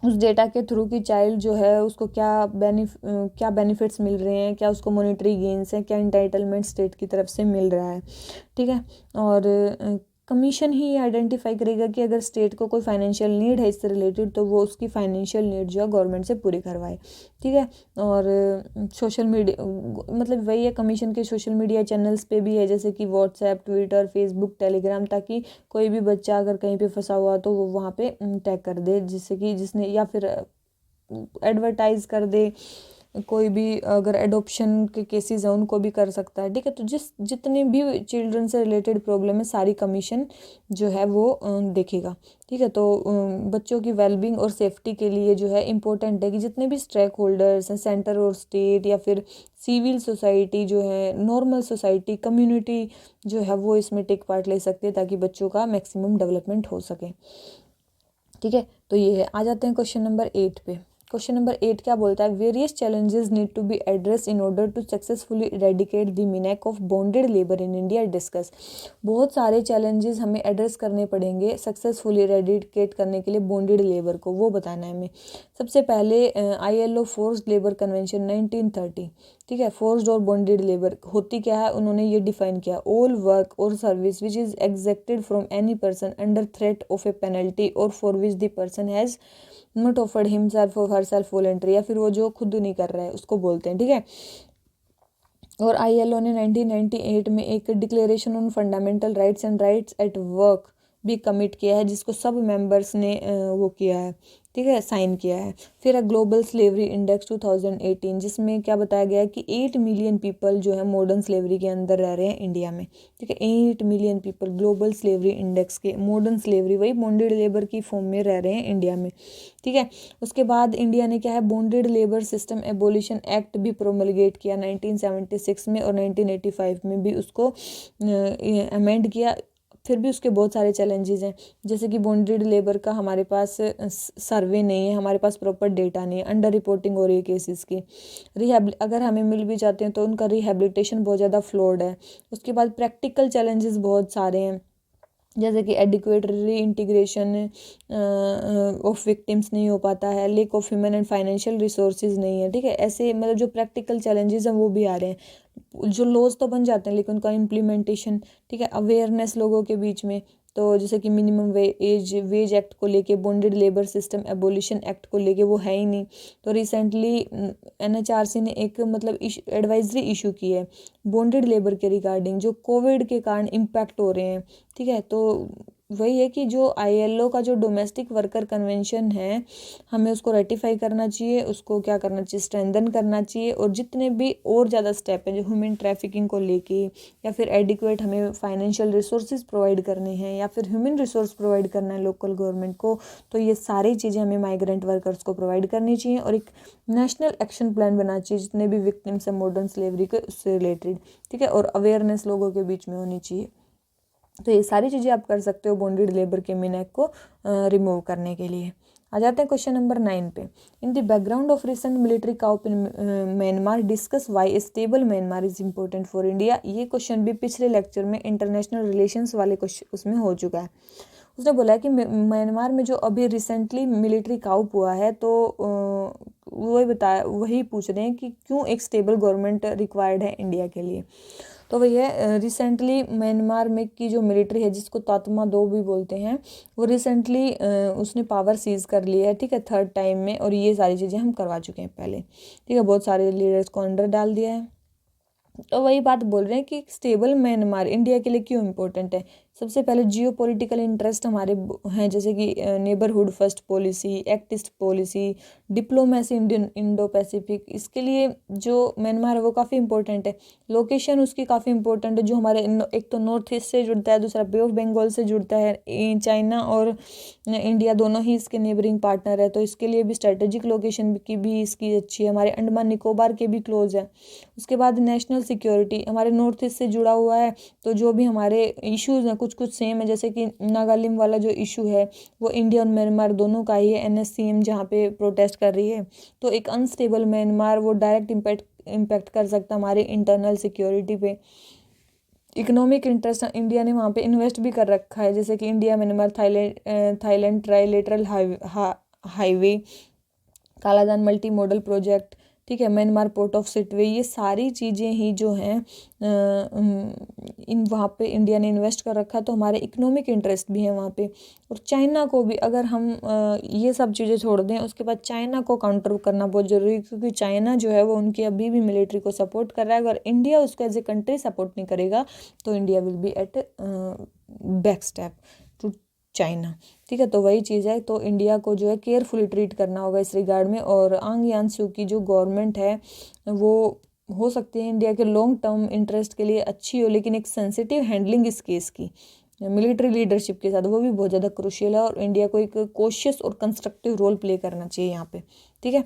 उस डेटा के थ्रू की चाइल्ड जो है उसको क्या बेनिफिट्स मिल रहे हैं, क्या उसको मॉनेटरी गेन्स हैं, क्या इंटाइटलमेंट स्टेट की तरफ से मिल रहा है, ठीक है। और कमीशन ही आइडेंटिफाई करेगा कि अगर स्टेट को कोई फाइनेंशियल नीड है इससे रिलेटेड तो वो उसकी फाइनेंशियल नीड जो है गवर्नमेंट से पूरी करवाए, ठीक है। और सोशल मीडिया मतलब वही है, कमीशन के सोशल मीडिया चैनल्स पे भी है, जैसे कि व्हाट्सएप, ट्विटर, फेसबुक, टेलीग्राम, ताकि कोई भी बच्चा अगर कहीं पे फंसा हुआ तो वो वहाँ पे टैग कर दे, जिससे कि जिसने या फिर एडवर्टाइज कर दे, कोई भी अगर एडॉप्शन के केसेस हैं उनको भी कर सकता है, ठीक है। तो जितने भी चिल्ड्रन से रिलेटेड प्रॉब्लम है सारी कमीशन जो है वो देखेगा, ठीक है। तो बच्चों की वेलबींग और सेफ्टी के लिए जो है इम्पोर्टेंट है कि जितने भी स्टेक होल्डर्स हैं, सेंटर और स्टेट या फिर सिविल सोसाइटी जो है, नॉर्मल सोसाइटी, कम्युनिटी जो है वो इसमें टेक पार्ट ले सकते हैं ताकि बच्चों का मैक्सिमम डेवलपमेंट हो सके, ठीक है। तो ये है। आ जाते हैं क्वेश्चन नंबर 8 पे। क्वेश्चन नंबर 8 क्या बोलता है, various challenges need to be address in order to successfully eradicate the menace of bonded labour in India, discuss. बहुत सारे चैलेंजेस हमें एड्रेस करने पड़ेंगे सक्सेसफुली इरेडिकेट करने के लिए बॉन्डेड लेबर को, वो बताना है हमें। सबसे पहले ILO फोर्स्ड लेबर कन्वेंशन 1930, ठीक है। फोर्स्ड और बॉन्डेड लेबर होती क्या है, उन्होंने ये डिफाइन किया, all work or service which is exacted from any person under threat of a penalty or for which the person has not offered himself or herself voluntary, या फिर वो जो खुद नहीं कर रहा है उसको बोलते हैं, ठीक है। और ILO ने 1998 में एक declaration on fundamental rights and rights at work भी कमिट किया है, जिसको सब मेंबर्स ने वो किया है, ठीक है, साइन किया है। फिर है ग्लोबल स्लेवरी इंडेक्स 2018, जिसमें क्या बताया गया है कि 8 मिलियन पीपल जो है मॉडर्न स्लेवरी के अंदर रह रहे हैं इंडिया में, ठीक है। 8 million people global slavery index के, मॉडर्न स्लेवरी वही बॉन्डेड लेबर की फॉर्म में रह रहे हैं इंडिया में, ठीक है। उसके बाद इंडिया ने क्या है, bonded labour system abolition act भी प्रोमलगेट किया 1976 में, और 1985 में भी उसको अमेंड किया। फिर भी उसके बहुत सारे चैलेंजेस हैं, जैसे कि बॉन्डेड लेबर का हमारे पास सर्वे नहीं है, हमारे पास प्रॉपर डेटा नहीं है, अंडर रिपोर्टिंग हो रही है केसेस की, अगर हमें मिल भी जाते हैं तो उनका रिहेबिलिटेशन बहुत ज़्यादा फ्लॉड है। उसके बाद प्रैक्टिकल चैलेंजेस बहुत सारे हैं, जैसे कि एडिक्वेट री इंटीग्रेशन ऑफ विक्टिम्स नहीं हो पाता है, lake of human and financial resources नहीं है, ठीक है। ऐसे मतलब जो प्रैक्टिकल चैलेंजेस हैं वो भी आ रहे हैं। जो लॉज तो बन जाते हैं लेकिन उनका इम्प्लीमेंटेशन, ठीक है, अवेयरनेस लोगों के बीच में, तो जैसे कि मिनिमम वेज एक्ट को लेके, bonded labour system abolition act को लेके वो है ही नहीं। तो रिसेंटली NHRC ने एक मतलब एडवाइजरी इशू की है बॉन्डेड लेबर के रिगार्डिंग, जो कोविड के कारण इम्पैक्ट हो रहे हैं, ठीक है। तो वही है कि जो ILO का जो डोमेस्टिक वर्कर कन्वेंशन है हमें उसको रेटिफाई करना चाहिए, उसको क्या करना चाहिए, स्ट्रेंथन करना चाहिए, और जितने भी और ज़्यादा स्टेप हैं जो ह्यूमन ट्रैफिकिंग को लेके, या फिर एडिक्वेट हमें फाइनेंशियल रिसोर्सेज प्रोवाइड करने हैं, या फिर ह्यूमन रिसोर्स प्रोवाइड करना है लोकल गवर्नमेंट को, तो ये सारी चीज़ें हमें माइग्रेंट वर्कर्स को प्रोवाइड करनी चाहिए, और एक नेशनल एक्शन प्लान बनाना चाहिए जितने भी विक्टिम्स हैं मॉडर्न स्लेवरी के उससे रिलेटेड, ठीक है। और अवेयरनेस लोगों के बीच में होनी चाहिए। तो ये सारी चीज़ें आप कर सकते हो बॉन्डेड लेबर के मीनैक को रिमूव करने के लिए। आ जाते हैं क्वेश्चन नंबर 9 पे। In the background of recent military coup in Myanmar, discuss why a stable Myanmar is important for India. ये क्वेश्चन भी पिछले लेक्चर में इंटरनेशनल रिलेशंस वाले क्वेश्चन उसमें हो चुका है। उसने बोला है कि म्यांमार में जो अभी रिसेंटली मिलिट्री काउप हुआ है, तो वही पूछ रहे हैं कि क्यों एक स्टेबल गवर्नमेंट रिक्वायर्ड है इंडिया के लिए। तो वही है, रिसेंटली म्यांमार में की जो मिलिट्री है जिसको तात्मा 2 भी बोलते हैं, वो रिसेंटली उसने पावर सीज कर लिया है, ठीक है, 3rd टाइम में, और ये सारी चीज़ें हम करवा चुके हैं पहले, ठीक है। बहुत सारे लीडर्स को अंडर डाल दिया है। तो वही बात बोल रहे हैं कि स्टेबल म्यांमार इंडिया के लिए क्यों इम्पोर्टेंट है, सबसे पहले जियो पॉलिटिकल इंटरेस्ट हमारे हैं, जैसे कि neighbourhood first policy, act east policy, diplomacy Indian Indo Pacific. इसके लिए जो म्यांमार है वो काफ़ी इंपॉर्टेंट है, लोकेशन उसकी काफ़ी इंपॉर्टेंट है, जो हमारे एक तो नॉर्थ ईस्ट से जुड़ता है, दूसरा बे ऑफ बंगाल से जुड़ता है। चाइना और इंडिया दोनों ही इसके नेबरिंग पार्टनर है, तो इसके लिए भी स्ट्रेटेजिक लोकेशन की भी इसकी अच्छी है। हमारे अंडमान निकोबार के भी क्लोज है। उसके बाद नेशनल सिक्योरिटी हमारे नॉर्थ ईस्ट से जुड़ा हुआ है, तो जो भी हमारे इश्यूज़ हैं कुछ कुछ सेम है, जैसे कि नागालिम वाला जो इशू है वो इंडिया और म्यांमार दोनों का ही है। NSCM जहाँ पे प्रोटेस्ट कर रही है, तो एक अनस्टेबल म्यांमार वो डायरेक्ट इम्पैक्ट कर सकता है हमारे इंटरनल सिक्योरिटी पे। इकोनॉमिक इंटरेस्ट इंडिया ने वहाँ पे इन्वेस्ट भी कर रखा है, जैसे कि India Myanmar Thailand trilateral highway, Kaladan multi modal project, ठीक है, म्यांमार पोर्ट ऑफ सिटवे, ये सारी चीज़ें ही जो हैं इन वहाँ पे इंडिया ने इन्वेस्ट कर रखा, तो हमारे इकोनॉमिक इंटरेस्ट भी हैं वहाँ पे। और चाइना को भी अगर हम ये सब चीज़ें छोड़ दें, उसके बाद चाइना को काउंटर करना बहुत ज़रूरी है, क्योंकि चाइना जो है वो उनकी अभी भी मिलिट्री को सपोर्ट कर रहा है। अगर इंडिया उसको एज ए कंट्री सपोर्ट नहीं करेगा तो India will be at back step to China, ठीक है। तो वही चीज़ है, तो इंडिया को जो है केयरफुली ट्रीट करना होगा इस रिगार्ड में। और आंग सान सू की जो गवर्नमेंट है वो हो सकती है इंडिया के लॉन्ग टर्म इंटरेस्ट के लिए अच्छी हो, लेकिन एक सेंसिटिव हैंडलिंग इस केस की मिलिट्री लीडरशिप के साथ वो भी बहुत ज़्यादा क्रूशियल है, और इंडिया को एक कॉशियस और कंस्ट्रक्टिव रोल प्ले करना चाहिए यहाँ पे, ठीक है।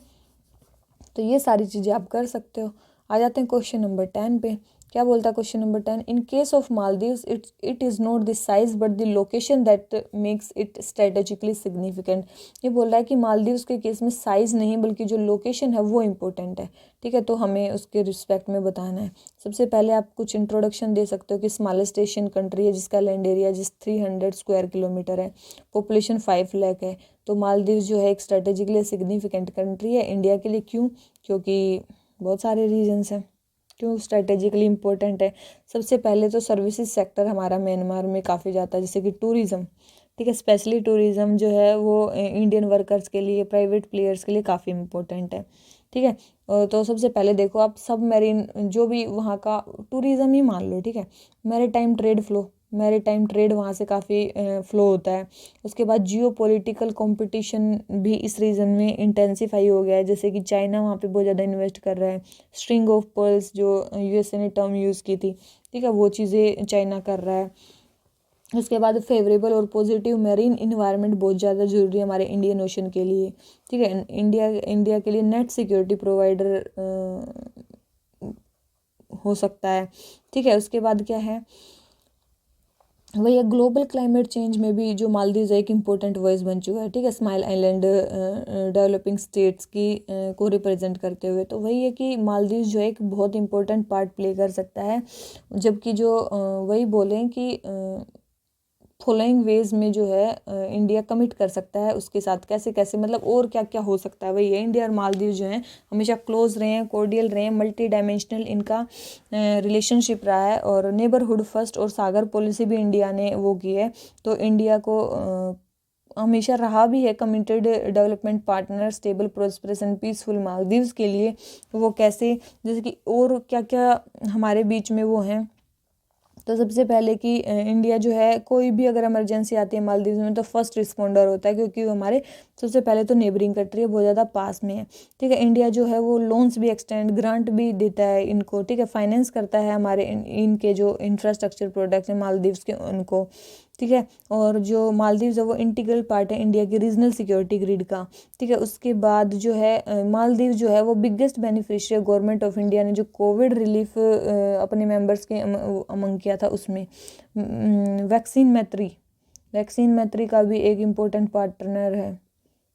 तो ये सारी चीज़ें आप कर सकते हो। आ जाते हैं क्वेश्चन नंबर 10 पे। क्या बोलता है question number 10? In case of Maldives it is not the size but the location that makes it strategically significant. ये बोल रहा है कि मालदीव्स के केस में साइज़ नहीं बल्कि जो लोकेशन है वो इम्पोर्टेंट है, ठीक है। तो हमें उसके रिस्पेक्ट में बताना है। सबसे पहले आप कुछ इंट्रोडक्शन दे सकते हो कि स्मॉलेस्ट एशियन कंट्री है जिसका लैंड एरिया 300 स्क्वायर किलोमीटर है, पॉपुलेशन 5 लाख है। तो मालदीव्स जो है एक स्ट्रेटेजिकली सिग्निफिकेंट कंट्री है इंडिया के लिए। क्यों? क्योंकि बहुत सारे रीजंस हैं क्यों स्ट्रेटेजिकली इम्पोर्टेंट है। सबसे पहले तो सर्विसेज सेक्टर हमारा म्यांमार में काफ़ी जाता है, जैसे कि टूरिज़्म, ठीक है। स्पेशली टूरिज़्म जो है वो इंडियन वर्कर्स के लिए, प्राइवेट प्लेयर्स के लिए काफ़ी इम्पोर्टेंट है, ठीक है। तो सबसे पहले देखो आप सबमरीन जो भी वहाँ का टूरिज़्म ही मान लो, ठीक है। मैरीटाइम ट्रेड वहाँ से काफ़ी फ्लो होता है। उसके बाद जियो पॉलिटिकल कॉम्पिटिशन भी इस रीजन में इंटेंसीफाई हो गया है, जैसे कि चाइना वहाँ पे बहुत ज़्यादा इन्वेस्ट कर रहा है। स्ट्रिंग ऑफ पर्ल्स जो USA ने टर्म यूज़ की थी, ठीक है, वो चीज़ें चाइना कर रहा है। उसके बाद फेवरेबल और पॉजिटिव मैरीन इन्वायरमेंट बहुत ज़्यादा ज़रूरी है हमारे इंडियन ओशन के लिए, ठीक है। इंडिया के लिए नेट सिक्योरिटी प्रोवाइडर हो सकता है, ठीक है। उसके बाद क्या है, वही ग्लोबल क्लाइमेट चेंज में भी जो मालदीव एक इम्पोर्टेंट वॉइस बन चुका है, ठीक है, स्माइल आइलैंड डेवलपिंग स्टेट्स की को रिप्रेजेंट करते हुए। तो वही है कि मालदीव जो है एक बहुत इम्पोर्टेंट पार्ट प्ले कर सकता है, जबकि जो वही बोलें कि फॉलोइंग वेज में जो है इंडिया कमिट कर सकता है उसके साथ, कैसे कैसे मतलब और क्या क्या हो सकता है। वही है, इंडिया और मालदीव जो हैं हमेशा क्लोज रहे हैं, कोर्डियल रहे हैं, मल्टी डायमेंशनल इनका रिलेशनशिप रहा है। और नेबरहुड फर्स्ट और सागर पॉलिसी भी इंडिया ने वो की है, तो इंडिया को हमेशा रहा भी है committed development partner, stable prosperous and peaceful Maldives के लिए। वो कैसे, जैसे कि और क्या क्या हमारे बीच में वो हैं। तो सबसे पहले कि इंडिया जो है कोई भी अगर इमरजेंसी आती है मालदीव में तो फर्स्ट रिस्पॉन्डर होता है, क्योंकि वो हमारे सबसे पहले तो नेबरिंग कंट्री है, बहुत ज़्यादा पास में है, ठीक है। इंडिया जो है वो लोन्स भी एक्सटेंड, ग्रांट भी देता है इनको, ठीक है, फाइनेंस करता है हमारे इनके जो इंफ्रास्ट्रक्चर प्रोडक्ट्स हैं मालदीव्स के उनको, ठीक है। और जो मालदीव्स है वो इंटीग्रल पार्ट है इंडिया की रीजनल सिक्योरिटी ग्रिड का, ठीक है। उसके बाद जो है मालदीव जो है वो biggest beneficiary government of India ने जो कोविड रिलीफ अपने मेंबर्स के अमंग किया था उसमें वैक्सीन मैत्री का भी एक इम्पोर्टेंट पार्टनर है,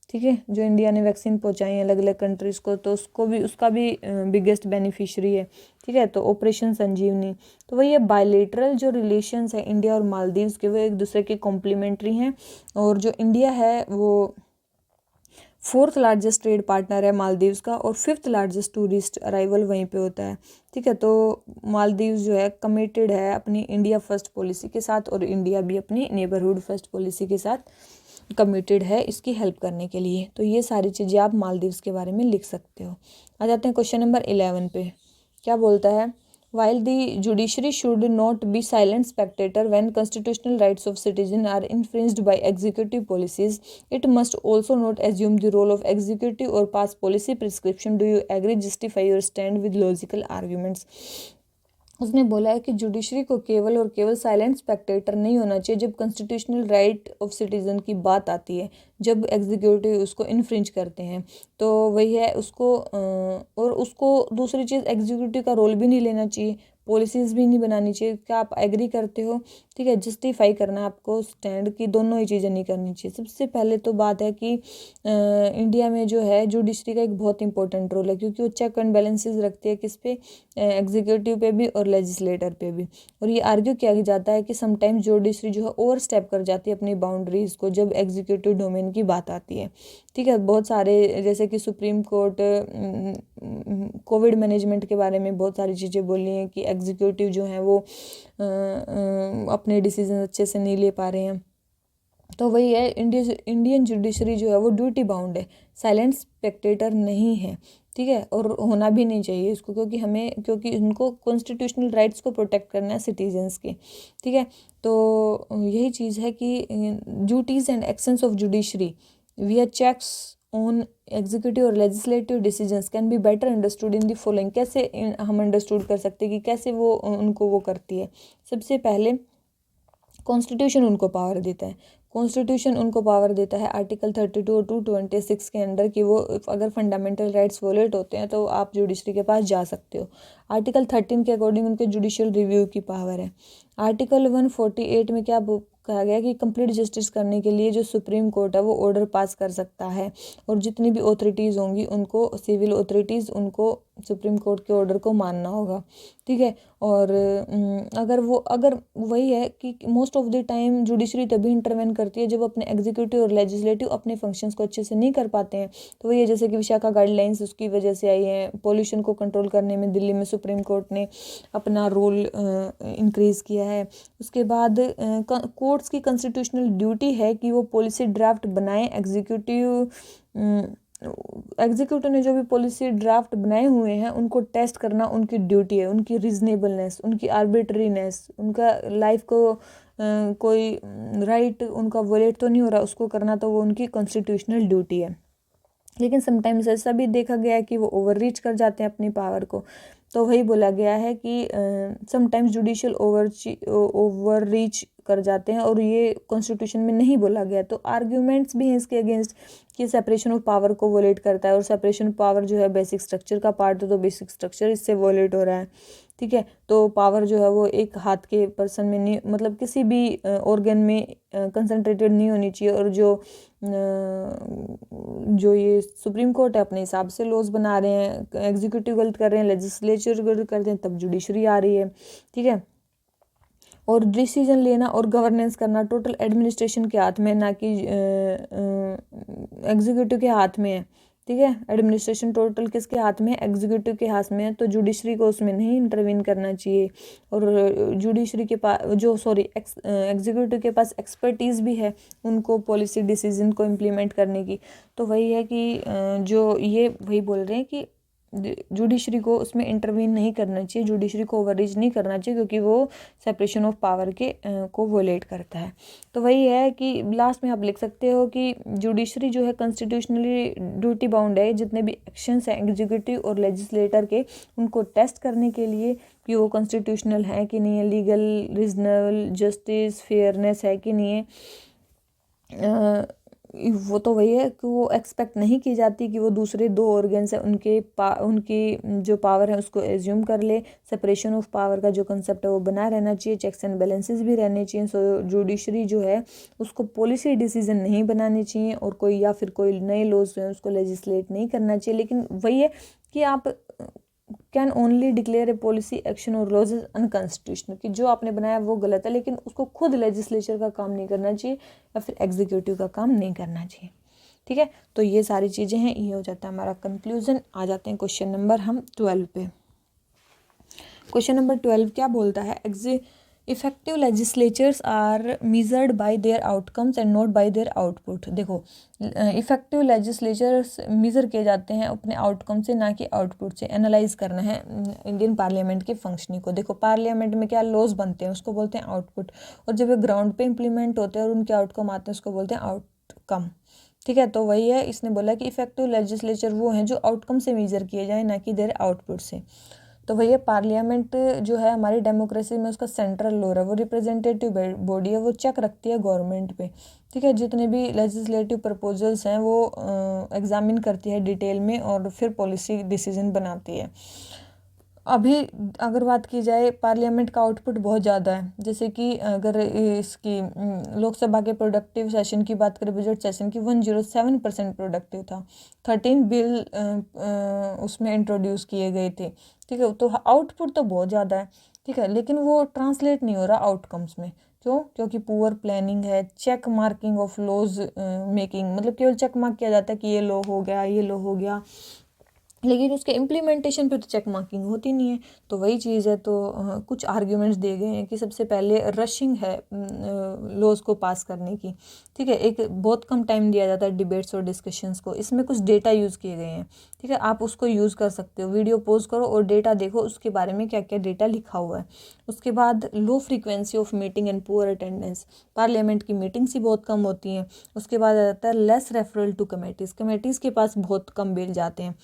ठीक है, जो इंडिया ने वैक्सीन पहुंचाई है अलग अलग कंट्रीज़ को, तो उसका भी बिगेस्ट बेनिफिशियरी है, ठीक है। तो ऑपरेशन संजीवनी, तो वही ये बायलेटरल जो रिलेशंस है इंडिया और मालदीव्स के वो एक दूसरे के कॉम्प्लीमेंट्री हैं। और जो इंडिया है वो 4th लार्जेस्ट ट्रेड पार्टनर है मालदीव्स का, और 5th लार्जेस्ट टूरिस्ट अराइवल वहीं पे होता है, ठीक है। तो मालदीव्स जो है कमिटेड है अपनी इंडिया फर्स्ट पॉलिसी के साथ, और इंडिया भी अपनी नेबरहुड फर्स्ट पॉलिसी के साथ कमिटेड है इसकी हेल्प करने के लिए। तो ये सारी चीज़ें आप मालदीव्स के बारे में लिख सकते हो। आ जाते हैं क्वेश्चन नंबर 11 पे। क्या बोलता है, While the judiciary should not be silent spectator when constitutional rights of citizens are infringed by executive policies, it must also not assume the role of executive or pass policy prescription. Do you agree? Justify your stand with logical arguments. उसने बोला है कि judiciary को केवल और केवल silent Spectator नहीं होना चाहिए जब कॉन्स्टिट्यूशनल राइट ऑफ सिटीजन की बात आती है, जब एग्जीक्यूटिव उसको इन्फ्रिंज करते हैं तो वही है उसको और उसको दूसरी चीज़ एग्जीक्यूटिव का रोल भी नहीं लेना चाहिए, पॉलिसीज़ भी नहीं बनानी चाहिए। क्या आप एग्री करते हो? ठीक है, जस्टिफाई करना है आपको स्टैंड की दोनों ही चीज़ें नहीं करनी चाहिए। सबसे पहले तो बात है कि इंडिया में जो है जुडिशरी का एक बहुत इंपॉर्टेंट रोल है क्योंकि वो चेक एंड बैलेंसेस रखती है किस पे, एग्जीक्यूटिव पे भी और लेजिस्लेटर पे भी। और ये आर्ग्यू किया जाता है कि समटाइम्स जुडिशरी जो है ओवर स्टेप कर जाती है अपनी बाउंड्रीज़ को जब एग्जीक्यूटिव डोमेन की बात आती है। ठीक है, बहुत सारे जैसे कि सुप्रीम कोर्ट कोविड मैनेजमेंट के बारे में बहुत सारी चीज़ें बोली हैं कि एग्जीक्यूटिव जो हैं वो अपने डिसीजन अच्छे से नहीं ले पा रहे हैं। तो वही है, इंडियन जुडिशरी जो है वो ड्यूटी बाउंड है, साइलेंट स्पेक्टेटर नहीं है। ठीक है, और होना भी नहीं चाहिए इसको क्योंकि इनको कॉन्स्टिट्यूशनल राइट्स को प्रोटेक्ट करना है सिटीजन्स के। ठीक है, तो यही चीज़ है कि duties and actions of judiciary were checks on executive or legislative decisions can be better understood in the following. कैसे हम अंडरस्टूड कर सकते हैं कि कैसे वो उनको वो करती है। सबसे पहले कॉन्स्टिट्यूशन उनको पावर देता है, कॉन्स्टिट्यूशन उनको पावर देता है आर्टिकल 32 और 226 के अंडर कि वो अगर फंडामेंटल राइट्स वोलेट होते हैं तो आप जुडिशरी के पास जा सकते हो। आर्टिकल 13 के अकॉर्डिंग उनके जुडिशियल रिव्यू की पावर है। आर्टिकल 148 में क्या कहा गया कि कंप्लीट जस्टिस करने के लिए जो सुप्रीम कोर्ट है वो ऑर्डर पास कर सकता है और जितनी भी ऑथोरिटीज़ होंगी उनको, सिविल ऑथोरिटीज़, उनको सुप्रीम कोर्ट के ऑर्डर को मानना होगा। ठीक है, और अगर वही है कि most of the time judiciary तभी इंटरवेन करती है जब अपने एग्जीक्यूटिव और लेजिस्लेटिव अपने फंक्शंस को अच्छे से नहीं कर पाते हैं। तो वही है जैसे कि विशाखा गाइडलाइंस उसकी वजह से आई हैं, पॉल्यूशन को कंट्रोल करने में दिल्ली में सुप्रीम कोर्ट ने अपना रोल इंक्रीज़ किया है। उसके बाद कोर्ट्स की कॉन्स्टिट्यूशनल ड्यूटी है कि वो पॉलिसी ड्राफ्ट बनाएं। एग्जीक्यूटिव ने जो भी पॉलिसी ड्राफ्ट बनाए हुए हैं उनको टेस्ट करना उनकी ड्यूटी है, उनकी रीजनेबलनेस, उनकी आर्बिट्रीनेस, उनका लाइफ को कोई राइट उनका वोलेट तो नहीं हो रहा, उसको करना तो वो उनकी कॉन्स्टिट्यूशनल ड्यूटी है। लेकिन समटाइम्स ऐसा भी देखा गया है कि वो ओवर रीच कर जाते हैं अपनी पावर को। तो वही बोला गया है कि समटाइम्स जुडिशियल ओवर रीच कर जाते हैं और ये कॉन्स्टिट्यूशन में नहीं बोला गया। तो आर्ग्यूमेंट्स भी हैं इसके अगेंस्ट कि सेपरेशन ऑफ पावर को वोलेट करता है और सेपरेशन ऑफ पावर जो है बेसिक स्ट्रक्चर का पार्ट है तो बेसिक स्ट्रक्चर इससे वोलेट हो रहा है। ठीक है, तो पावर जो है वो एक हाथ के पर्सन में नहीं, मतलब किसी भी ऑर्गन में कंसंट्रेटेड नहीं होनी चाहिए। और जो ये सुप्रीम कोर्ट है अपने हिसाब से लॉज बना रहे हैं, एग्जीक्यूटिव गलत कर रहे हैं, लेजिस्लेचर गलत कर रहे हैं, तब जुडिशरी आ रही है। ठीक है, और डिसीजन लेना और गवर्नेंस करना टोटल एडमिनिस्ट्रेशन के हाथ में, ना कि एग्जीक्यूटिव के हाथ में है। ठीक है, एडमिनिस्ट्रेशन टोटल किसके हाथ में है? एग्जीक्यूटिव के हाथ में है। तो जुडिशरी को उसमें नहीं इंटरवीन करना चाहिए। और जुडिशरी के पास एग्जीक्यूटिव के पास एक्सपर्टीज़ भी है उनको पॉलिसी डिसीजन को इम्प्लीमेंट करने की। तो वही है कि जो ये वही बोल रहे हैं कि जुडिशरी को उसमें इंटरवीन नहीं करना चाहिए, जुडिशरी को ओवररीच नहीं करना चाहिए क्योंकि वो सेपरेशन ऑफ पावर के को वोलेट करता है। तो वही है कि लास्ट में आप लिख सकते हो कि जुडिशरी जो है कॉन्स्टिट्यूशनली ड्यूटी बाउंड है जितने भी एक्शंस हैं एग्जीक्यूटिव और लेजिस्लेटर के, उनको टेस्ट करने के लिए कि वो कॉन्स्टिट्यूशनल है कि नहीं है, लीगल, रीजनल, जस्टिस, फेयरनेस है कि नहीं है। वो तो वही है कि वो एक्सपेक्ट नहीं की जाती कि वो दूसरे दो ऑर्गन्स हैं उनकी जो पावर है उसको एज्यूम कर ले। सेपरेशन ऑफ पावर का जो कंसेप्ट है वो बना रहना चाहिए, चेक्स एंड बैलेंसेस भी रहने चाहिए। सो जुडिशरी जो है उसको पॉलिसी डिसीजन नहीं बनाने चाहिए और कोई नए लॉज हैं उसको लेजिस्लेट नहीं करना चाहिए। लेकिन वही है कि आप can only declare A policy action और लॉज इज अनकॉन्स्टिट्यूशनल, कि जो आपने बनाया वो गलत है, लेकिन उसको खुद लेजिस्लेचर का काम नहीं करना चाहिए या फिर एग्जीक्यूटिव का काम नहीं करना चाहिए। ठीक है, तो ये सारी चीज़ें हैं, ये हो जाता है हमारा कंक्लूजन। आ जाते हैं क्वेश्चन नंबर हम 12 पे। क्वेश्चन नंबर 12 क्या बोलता है? Effective legislatures are measured by their outcomes and not by their output. देखो इफेक्टिव लेजिस्लेचर्स मेजर किए जाते हैं अपने आउटकम से, ना कि आउटपुट से। एनालाइज करना है इंडियन पार्लियामेंट की फंक्शनिंग को। देखो पार्लियामेंट में क्या लॉज बनते हैं उसको बोलते हैं आउटपुट, और जब ये ग्राउंड पे इम्प्लीमेंट होते हैं और उनके आउटकम आते हैं उसको बोलते हैं आउटकम। ठीक है, तो वही है, इसने बोला कि इफेक्टिव लेजिस्लेचर वो हैं जो आउटकम से मेजर किए जाए, ना कि देयर आउटपुट से। तो भैया पार्लियामेंट जो है हमारी डेमोक्रेसी में उसका सेंट्रल लोर है, वो रिप्रेजेंटेटिव बॉडी है, वो चेक रखती है गवर्नमेंट पे। ठीक है, जितने भी लेजिस्लेटिव प्रपोजल्स हैं वो एग्जामिन करती है डिटेल में और फिर पॉलिसी डिसीजन बनाती है। अभी अगर बात की जाए पार्लियामेंट का आउटपुट बहुत ज़्यादा है, जैसे कि अगर इसकी लोकसभा के प्रोडक्टिव सेशन की बात करें, बजट सेशन की, 107% प्रोडक्टिव था। 13 बिल उसमें इंट्रोड्यूस किए गए थे। ठीक है, तो आउटपुट तो बहुत ज़्यादा है। ठीक है, लेकिन वो ट्रांसलेट नहीं हो रहा आउटकम्स में। क्यों? क्योंकि पुअर प्लानिंग है, check marking of laws making, मतलब केवल चेक मार्क किया जाता है कि ये लॉ हो गया, ये लॉ हो गया, लेकिन उसके इम्प्लीमेंटेशन पे तो चेक मार्किंग होती नहीं है। तो वही चीज़ है। तो कुछ आर्ग्यूमेंट्स दिए गए हैं कि सबसे पहले रशिंग है लॉज को पास करने की। ठीक है, एक बहुत कम टाइम दिया जाता है डिबेट्स और डिस्कशंस को। इसमें कुछ डेटा यूज़ किए गए हैं। ठीक है, आप उसको यूज़ कर सकते हो, वीडियो पॉज करो और डेटा देखो उसके बारे में क्या क्या डेटा लिखा हुआ है। उसके बाद low frequency of meeting and poor attendance, parliament की मीटिंग्स ही बहुत कम होती हैं। उसके बाद आ जाता है less referral to committees, committees के पास बहुत कम बिल जाते हैं।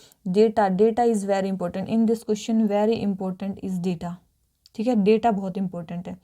Data is very important in this question, very important is data. ठीक है, डेटा बहुत इंपॉर्टेंट है।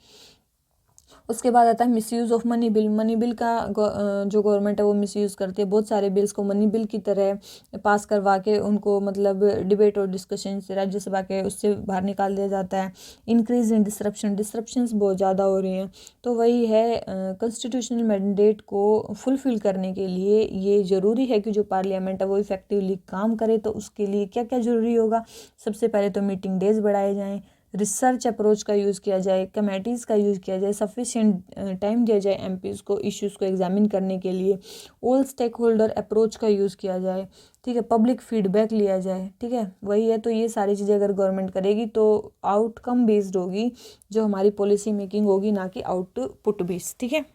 उसके बाद आता है misuse of money bill. Money bill का जो गवर्नमेंट है वो मिसयूज़ करती है, बहुत सारे बिल्स को मनी बिल की तरह पास करवा के उनको मतलब डिबेट और डिस्कशन से राज्यसभा के उससे बाहर निकाल दिया जाता है। इंक्रीज इन डिसरप्शंस बहुत ज़्यादा हो रही हैं। तो वही है, कॉन्स्टिट्यूशनल मैंडेट को फुलफिल करने के लिए ये ज़रूरी है कि जो पार्लियामेंट है वो इफेक्टिवली काम करे। तो उसके लिए क्या क्या ज़रूरी होगा? सबसे पहले तो मीटिंग डेज बढ़ाए जाएँ, रिसर्च अप्रोच का यूज़ किया जाए, कमेटीज़ का यूज़ किया जाए, सफिशिएंट टाइम दिया जाए एमपीज़ को इश्यूज़ को एग्जामिन करने के लिए, ऑल स्टेक होल्डर अप्रोच का यूज़ किया जाए। ठीक है, पब्लिक फीडबैक लिया जाए। ठीक है, वही है। तो ये सारी चीज़ें अगर गवर्नमेंट करेगी तो आउटकम बेस्ड होगी जो हमारी पॉलिसी मेकिंग होगी, ना कि आउटपुट बेस्ड। ठीक है,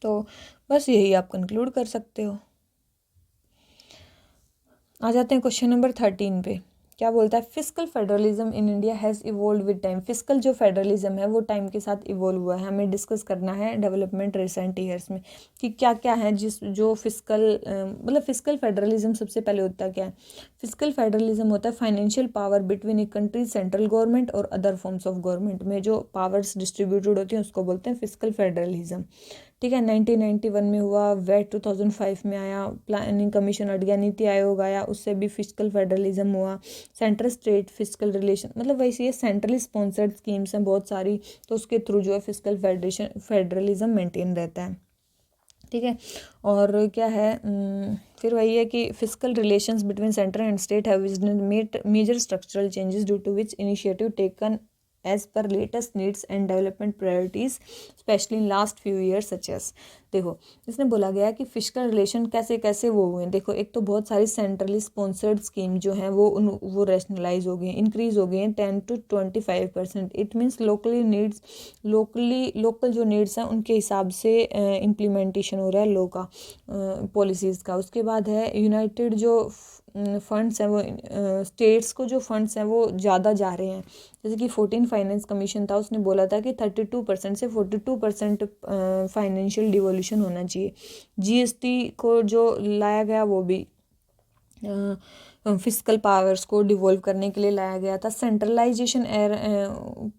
तो बस यही आप कंक्लूड कर सकते हो। आ जाते हैं क्वेश्चन नंबर 13 पे। क्या बोलता है? Fiscal federalism in India has evolve with time. Fiscal जो फेडरलिज्म है वो टाइम के साथ इवॉल्व हुआ है। हमें डिस्कस करना है डेवलपमेंट रिसेंट ईयर्स में कि क्या क्या है जो फिस्कल मतलब फिस्कल फेडरलिज्म सबसे पहले होता क्या है? फिस्कल फेडरलिज्म होता है financial power between a country central government और अदर फॉर्म्स ऑफ गवर्नमेंट में जो पावर्स डिस्ट्रीब्यूटेड होती हैं उसको बोलते हैं फिस्कल फेडरलिज्म। ठीक है, 1991 में हुआ, वेट 2005 में आया, प्लानिंग कमीशन हट गया, नीति आयोग आया, उससे भी फिस्कल फेडरलिज्म हुआ। सेंट्रल स्टेट फिस्कल रिलेशन, मतलब वैसे ये सेंट्रली स्पॉन्सर्ड स्कीम्स हैं बहुत सारी, तो उसके थ्रू जो है फिस्कल फेडरलिज्म मेंटेन रहता है। ठीक है, और क्या है फिर वही है कि fiscal relations between centre and state have made major structural changes due to which initiative taken as per latest needs and development priorities especially in last few years such as। देखो इसने बोला गया कि फिस्कल रिलेशन कैसे कैसे वो हुए। देखो एक तो बहुत सारी सेंट्रली स्पॉन्सर्ड स्कीम जो हैं वो रैशनलाइज हो गई, इंक्रीज हो गई हैं 10 to 25%। इट मीन्स लोकल जो नीड्स हैं उनके हिसाब से इम्प्लीमेंटेशन हो रहा है लॉ का, पॉलिसीज़ का। उसके बाद है यूनाइटेड जो फंड्स हैं वो स्टेट्स को जो फंड्स हैं वो ज़्यादा जा रहे हैं। जैसे कि 14 फाइनेंस कमीशन था, उसने बोला था कि 32% से 42% फाइनेंशियल डिवोल्यूशन होना चाहिए। जीएसटी को जो लाया गया वो भी फिस्कल पावर्स को डिवॉल्व करने के लिए लाया गया था। सेंट्रलाइजेशन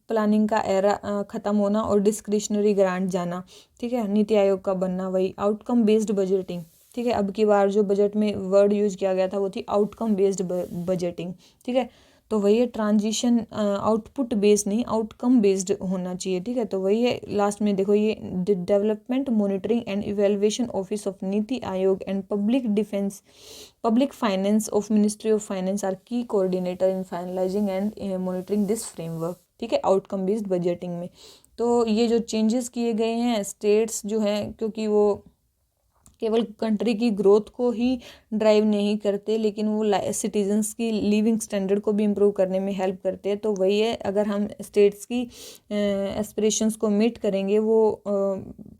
प्लानिंग का एरा ख़त्म होना और डिस्क्रिशनरी ग्रांट जाना। ठीक है, नीति आयोग का बनना। वही आउटकम बेस्ड बजटिंग। ठीक है, अब की बार जो बजट में वर्ड यूज किया गया था वो थी आउटकम बेस्ड बजटिंग। ठीक है, तो वही है ट्रांजिशन आउटपुट बेस्ड नहीं आउटकम बेस्ड होना चाहिए। ठीक है, तो वही है लास्ट में देखो ये development monitoring and evaluation office of NITI Aayog and public finance of ministry of finance are key coordinator in finalising and monitoring this framework. ठीक है, आउटकम बेस्ड बजटिंग में। तो ये जो चेंजेस किए गए हैं स्टेट्स जो हैं, क्योंकि वो केवल कंट्री की ग्रोथ को ही ड्राइव नहीं करते, लेकिन वो सिटीजन्स की लिविंग स्टैंडर्ड को भी इम्प्रूव करने में हेल्प करते हैं। तो वही है, अगर हम स्टेट्स की एस्पिरेशंस को मीट करेंगे, वो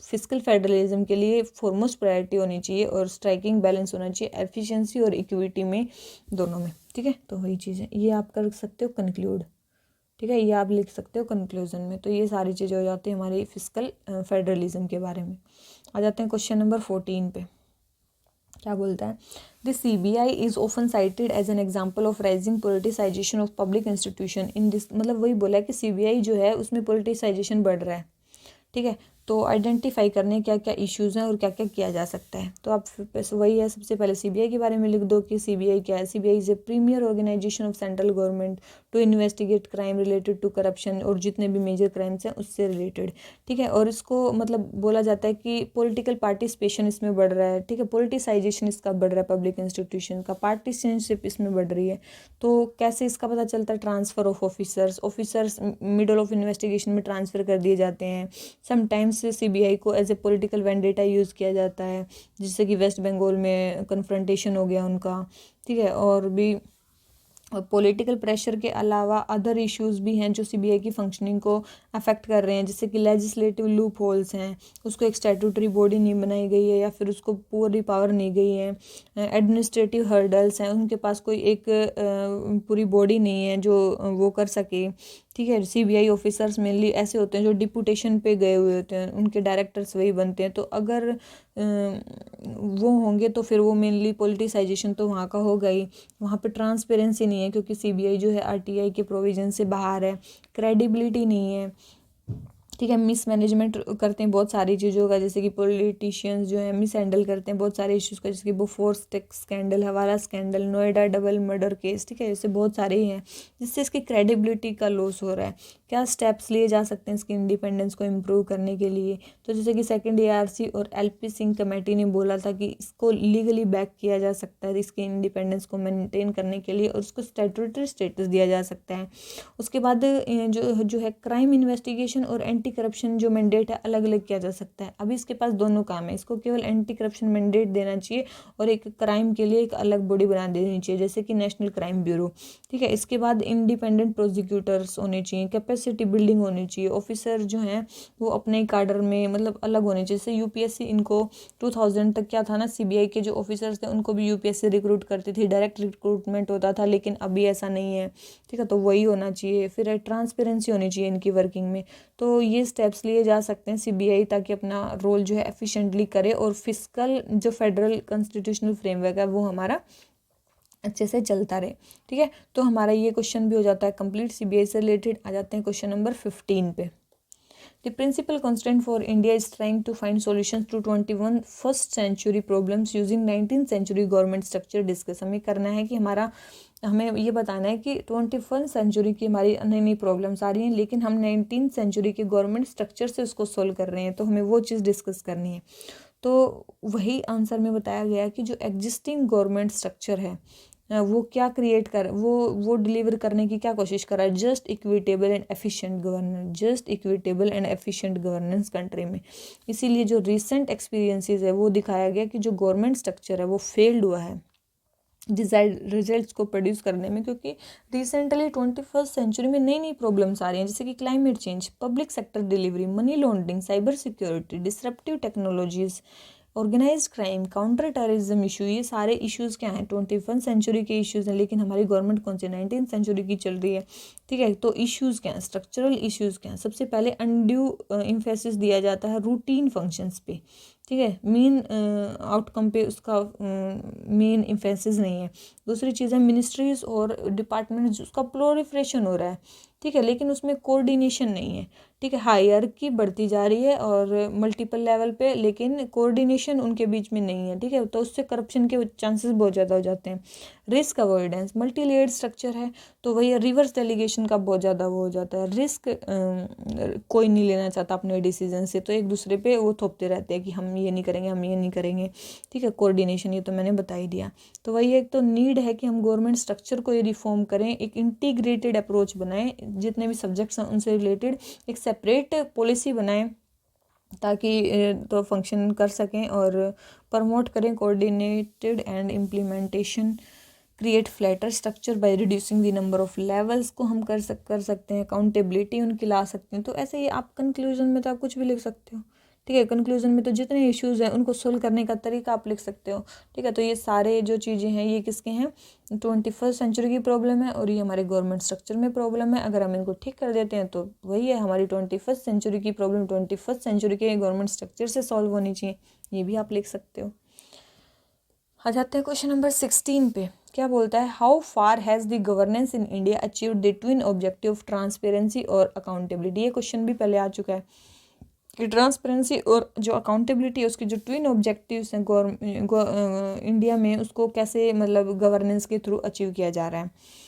फिस्कल फेडरलिज्म के लिए फॉरमोस्ट प्रायोरिटी होनी चाहिए और स्ट्राइकिंग बैलेंस होना चाहिए एफिशिएंसी और इक्विटी में, दोनों में। ठीक है, तो वही चीज़ है, ये आप कर सकते हो कंक्लूड। ठीक है, ये आप लिख सकते हो कंक्लूजन में। तो ये सारी चीज़ें हो जाती है हमारी फिस्कल फेडरलिज्म के बारे में। आ जाते हैं क्वेश्चन नंबर 14 पे। क्या बोलता है, the CBI is often cited as an example of rising politicisation of public institution in this, मतलब वही बोला है कि CBI जो है उसमें पोलिटिसाइजेशन बढ़ रहा है। ठीक है, तो आइडेंटिफाई करने क्या क्या इश्यूज़ हैं और क्या क्या किया जा सकता है। तो आप वही है, सबसे पहले CBI के बारे में लिख दो कि CBI क्या है। CBI is a premier organisation of central government to investigate crime related to corruption, और जितने भी मेजर क्राइम्स हैं उससे रिलेटेड। ठीक है, और इसको मतलब बोला जाता है कि पॉलिटिकल पार्टिसिपेशन इसमें बढ़ रहा है। ठीक है, पोलिटिसाइजेशन इसका बढ़ रहा है, पब्लिक इंस्टीट्यूशन का पार्टिसिपेशनशिप इसमें बढ़ रही है। तो कैसे इसका पता चलता है, transfer of officers middle of investigation में ट्रांसफ़र कर दिए जाते हैं। समटाइम्स CBI को as a political vendetta use किया जाता है, जिससे कि वेस्ट बंगाल में कन्फ्रंटेशन हो गया उनका। ठीक है, और भी पॉलिटिकल प्रेशर के अलावा अदर इश्यूज भी हैं जो CBI की फंक्शनिंग को अफेक्ट कर रहे हैं, जैसे कि लेजिस्लेटिव लूप होल्स हैं, उसको एक स्टैट्यूटरी बॉडी नहीं बनाई गई है या फिर उसको पूरी पावर नहीं गई है। एडमिनिस्ट्रेटिव हर्डल्स हैं, उनके पास कोई एक पूरी बॉडी नहीं है जो वो कर सके। ठीक है, CBI ऑफिसर्स मेनली ऐसे होते हैं जो डिपुटेशन पे गए हुए होते हैं, उनके डायरेक्टर्स वही बनते हैं। तो अगर वो होंगे तो फिर वो मेनली पॉलिटिसाइजेशन तो वहाँ का होगा ही। वहाँ पे ट्रांसपेरेंसी नहीं है क्योंकि CBI जो है RTI के प्रोविजन से बाहर है, क्रेडिबिलिटी नहीं है। ठीक है, मिसमैनेजमेंट करते हैं बहुत सारी चीज़ों का, जैसे कि पॉलिटिशियंस जो है मिस हैंडल करते हैं बहुत सारे इश्यूज़ का, जैसे कि बोफोर्स टैक्स स्कैंडल, हवाला scandal, Noida double murder case. ठीक है, ऐसे बहुत सारे ही हैं जिससे इसकी क्रेडिबिलिटी का लॉस हो रहा है। क्या स्टेप्स लिए जा सकते हैं इसकी इंडिपेंडेंस को इम्प्रूव करने के लिए, तो जैसे कि सेकंड ARC और LP सिंह कमेटी ने बोला था कि इसको लीगली बैक किया जा सकता है इसकी इंडिपेंडेंस को मेंटेन करने के लिए, और उसको स्टैट्यूटरी स्टेटस दिया जा सकता है। उसके बाद जो है क्राइम इन्वेस्टिगेशन और एंटी करप्शन जो मैंडेट है अलग अलग किया जा सकता है। अभी इसके पास दोनों काम है, इसको केवल एंटी करप्शन मैंडेट देना चाहिए और एक क्राइम के लिए एक अलग बॉडी बना देनी चाहिए, जैसे कि नेशनल क्राइम ब्यूरो। ठीक है, इसके बाद इंडिपेंडेंट प्रोसिक्यूटर्स होने चाहिए, कैपेसिटी बिल्डिंग होनी चाहिए, ऑफिसर जो हैं वो अपने ही कैडर में मतलब अलग होने चाहिए। जैसे UPSC इनको 2000 तक क्या था ना, CBI के जो ऑफिसर्स थे उनको भी UPSC रिक्रूट करती थी, डायरेक्ट रिक्रूटमेंट होता था, लेकिन अभी ऐसा नहीं है। ठीक है, तो वही होना चाहिए। फिर ट्रांसपेरेंसी होनी चाहिए इनकी वर्किंग में। तो ये स्टेप्स लिए जा सकते हैं CBI ताकि अपना रोल जो है एफिशिएंटली करे और फिस्कल जो फेडरल कॉन्स्टिट्यूशनल फ्रेमवर्क है वो हमारा अच्छे से चलता रहे। ठीक है, तो हमारा ये क्वेश्चन भी हो जाता है कंप्लीट CBI से रिलेटेड। आ जाते हैं क्वेश्चन नंबर 15 पे। The principal constraint for India is trying to find solutions to 21st century problems using 19th century government structure discuss। हमें करना है कि हमें ये बताना है कि 21st सेंचुरी की हमारी नई नई प्रॉब्लम्स आ रही हैं, लेकिन हम 19th सेंचुरी के गवर्नमेंट स्ट्रक्चर से उसको सोल्व कर रहे हैं, तो हमें वो चीज़ डिस्कस करनी है। तो वही आंसर में बताया गया है कि जो एग्जिस्टिंग गवर्नमेंट स्ट्रक्चर है वो क्या क्रिएट कर वो डिलीवर करने की क्या कोशिश कर रहा है, just equitable and efficient governance, just equitable and efficient governance country में। इसीलिए जो रिसेंट एक्सपीरियंसेस है वो दिखाया गया कि जो गवर्नमेंट स्ट्रक्चर है वो फेल्ड हुआ है डिजायर्ड रिजल्ट्स को प्रोड्यूस करने में, क्योंकि रिसेंटली 21st सेंचुरी में नई नई प्रॉब्लम्स आ रही हैं, जैसे कि climate change, public sector delivery, money laundering, cyber security, disruptive technologies, organised crime, counter terrorism issue. ये सारे इश्यूज़ क्या हैं, 21st सेंचुरी के इश्यूज़ हैं, लेकिन हमारी गवर्नमेंट कौन सी 19th सेंचुरी की चल रही है। ठीक है, तो इश्यूज़ क्या हैं, स्ट्रक्चरल इश्यूज़ क्या हैं। सबसे पहले अनड्यू एम्फेसिस दिया जाता है रूटीन फंक्शंस पे। ठीक है, मेन आउटकम पे उसका मेन एम्फेसिस नहीं है। दूसरी चीज़ है मिनिस्ट्रीज और डिपार्टमेंट्स, उसका प्रोलिफरेशन हो रहा है। ठीक है, लेकिन उसमें कोऑर्डिनेशन नहीं है। ठीक है, हायरार्की बढ़ती जा रही है और मल्टीपल लेवल पे, लेकिन कोऑर्डिनेशन उनके बीच में नहीं है। ठीक है, तो उससे करप्शन के चांसेस बहुत ज़्यादा हो जाते हैं। Risk avoidance, multi layered structure है तो वही रिवर्स डेलीगेशन का बहुत ज़्यादा वो हो जाता है। रिस्क कोई नहीं लेना चाहता अपने डिसीजन से, तो एक दूसरे पे वो थोपते रहते हैं कि हम ये नहीं करेंगे, हम ये नहीं करेंगे। ठीक है, कोऑर्डिनेशन ये तो मैंने बता ही दिया। तो वही एक तो नीड है कि हम गवर्नमेंट स्ट्रक्चर को ये रिफॉर्म करें, एक इंटीग्रेटेड अप्रोच बनाएं, जितने भी सब्जेक्ट्स हैं उनसे रिलेटेड एक सेपरेट पॉलिसी बनाएं ताकि तो फंक्शन कर सकें, और प्रमोट करें coordinated and implementation, create flatter structure by reducing the number of levels को हम कर सकते हैं, अकाउंटेबिलिटी उनकी ला सकते हैं। तो ऐसे ही आप कंक्लूजन में तो आप कुछ भी लिख सकते हो, ठीक है। कंक्लूजन में तो जितने इश्यूज़ हैं उनको सोल्व करने का तरीका आप लिख सकते हो, ठीक है। तो ये सारे जो चीज़ें हैं ये किसके हैं, 21st सेंचुरी की प्रॉब्लम है, और ये हमारे गवर्नमेंट स्ट्रक्चर में प्रॉब्लम है। अगर हम इनको ठीक कर देते हैं तो वही है हमारी 21st सेंचुरी की प्रॉब्लम 21st सेंचुरी के गवर्नमेंट स्ट्रक्चर से सॉल्व होनी चाहिए, ये भी आप लिख सकते हो। आ जाते हैं क्वेश्चन नंबर 16 पे। क्या बोलता है, how far has the governance in India achieved the twin objective of transparency और अकाउंटेबिलिटी। ये क्वेश्चन भी पहले आ चुका है कि ट्रांसपेरेंसी और जो अकाउंटेबिलिटी है उसके जो ट्विन ऑब्जेक्टिव्स हैं इंडिया में, उसको कैसे मतलब गवर्नेंस के थ्रू अचीव किया जा रहा है।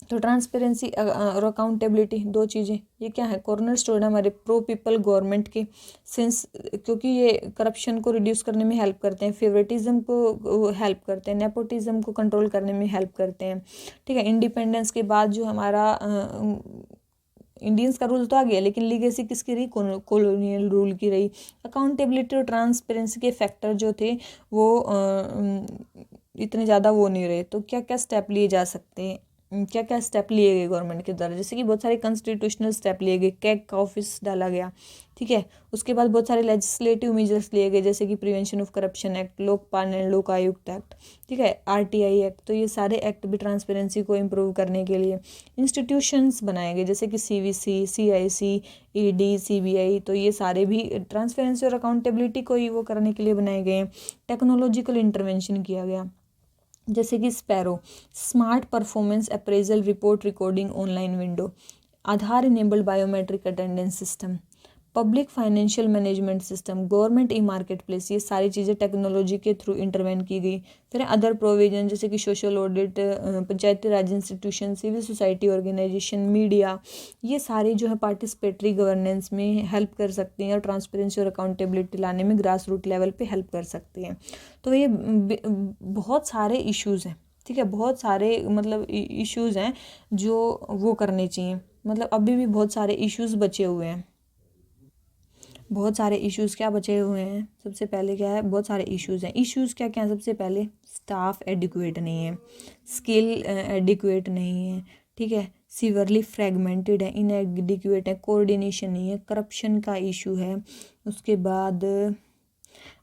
तो ट्रांसपेरेंसी और अकाउंटेबिलिटी दो चीज़ें, ये क्या है, कॉर्नर स्टोन है हमारे प्रो पीपल गवर्नमेंट के, सिंस क्योंकि ये करप्शन को रिड्यूस करने में हेल्प करते हैं, फेवरेटिज्म को हेल्प करते हैं, नेपोटिज्म को कंट्रोल करने में हेल्प करते हैं, ठीक है। इंडिपेंडेंस के बाद जो हमारा इंडियंस का रूल तो आ गया, लेकिन लीगेसी किसकी रही, कॉलोनियल रूल की रही। अकाउंटेबिलिटी और ट्रांसपेरेंसी के फैक्टर जो थे वो इतने ज़्यादा वो नहीं रहे। तो क्या क्या स्टेप लिए जा सकते हैं, क्या क्या स्टेप लिए गए गवर्नमेंट के द्वारा, जैसे कि बहुत सारे कॉन्स्टिट्यूशनल स्टेप लिए गए, कैग का ऑफिस डाला गया, ठीक है। उसके बाद बहुत सारे लेजिस्लेटिव मेजर्स लिए गए, जैसे कि prevention of corruption act, Lokpal and लोक आयुक्त एक्ट, ठीक है, RTI एक्ट। तो ये सारे एक्ट भी ट्रांसपेरेंसी को इम्प्रूव करने के लिए। इंस्टीट्यूशंस बनाए गए, जैसे कि CVC, CIC, ED, CBI। तो ये सारे भी ट्रांसपेरेंसी और अकाउंटेबिलिटी को ही वो करने के लिए बनाए गए हैं। टेक्नोलॉजिकल इंटरवेंशन किया गया, जैसे कि SPARROW, smart performance appraisal report recording online window, Aadhaar enabled biometric attendance system, public financial management system, government e market place. ये सारी चीज़ें टेक्नोलॉजी के थ्रू इंटरवेन की गई। फिर अदर प्रोविजन, जैसे कि social audit, panchayati raj institution, civil society organisation, media, ये सारे जो है पार्टिसिपेटरी गवर्नेंस में हेल्प कर सकते हैं और ट्रांसपेरेंसी और अकाउंटेबिलिटी लाने में ग्रास रूट लेवल पे हेल्प कर सकते हैं। तो ये बहुत सारे इश्यूज़ हैं, ठीक है, बहुत सारे मतलब इश्यूज़ हैं जो वो करने चाहिए। मतलब अभी भी बहुत सारे इश्यूज़ बचे हुए हैं, बहुत सारे इश्यूज़ क्या बचे हुए हैं। सबसे पहले क्या है, बहुत सारे इश्यूज़ हैं। इश्यूज़ क्या क्या हैं, सबसे पहले स्टाफ एडिक्वेट नहीं है, स्किल एडिक्वेट नहीं है, ठीक है, सीवरली फ्रेगमेंटेड है, इनएडिक्वेट है, कोऑर्डिनेशन नहीं है, करप्शन का इशू है। उसके बाद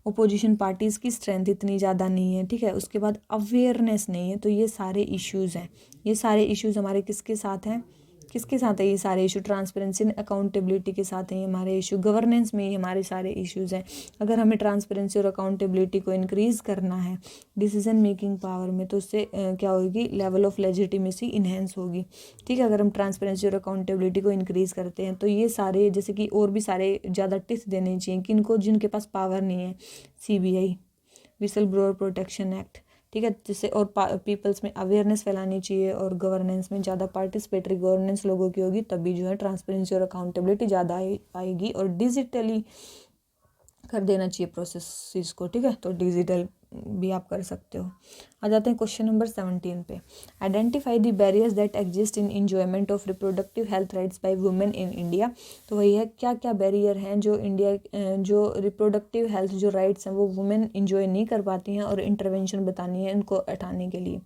ओपोजिशन पार्टीज़ की स्ट्रेंथ इतनी ज़्यादा नहीं है, ठीक है। उसके बाद अवेयरनेस नहीं है। तो ये सारे इश्यूज़ हैं, ये सारे इश्यूज़ हमारे किसके साथ हैं, किसके साथ है ये सारे इशू, ट्रांसपेरेंसी एंड अकाउंटेबिलिटी के साथ हैं ये हमारे इशू, गवर्नेंस में ही हमारे सारे इश्यूज़ हैं। अगर हमें ट्रांसपेरेंसी और अकाउंटेबिलिटी को इंक्रीज़ करना है डिसीजन मेकिंग पावर में, तो उससे क्या होगी, लेवल ऑफ लेजिटिमेसी इन्हेंस होगी, ठीक है। अगर हम ट्रांसपेरेंसी और अकाउंटेबिलिटी को इंक्रीज़ करते हैं तो ये सारे, जैसे कि और भी सारे ज़्यादा टिप्स देने चाहिए किनको, जिनके पास पावर नहीं है, CBI, whistle blower protection act, ठीक है, जिससे और पीपल्स में अवेयरनेस फैलानी चाहिए, और गवर्नेंस में ज़्यादा पार्टिसिपेटरी गवर्नेंस लोगों की होगी, तभी जो है ट्रांसपेरेंसी और अकाउंटेबिलिटी ज़्यादा आएगी। और डिजिटली कर देना चाहिए प्रोसेस को, ठीक है। तो डिजिटल भी आप कर सकते हो। आ जाते हैं क्वेश्चन नंबर 17 पे। Identify the barriers that exist in enjoyment of reproductive health rights by women in India. तो वही है, क्या क्या बैरियर हैं जो जो रिप्रोडक्टिव हेल्थ जो राइट्स हैं वो वुमेन इंजॉय नहीं कर पाती हैं, और इंटरवेंशन बतानी है इनको हटाने के लिए।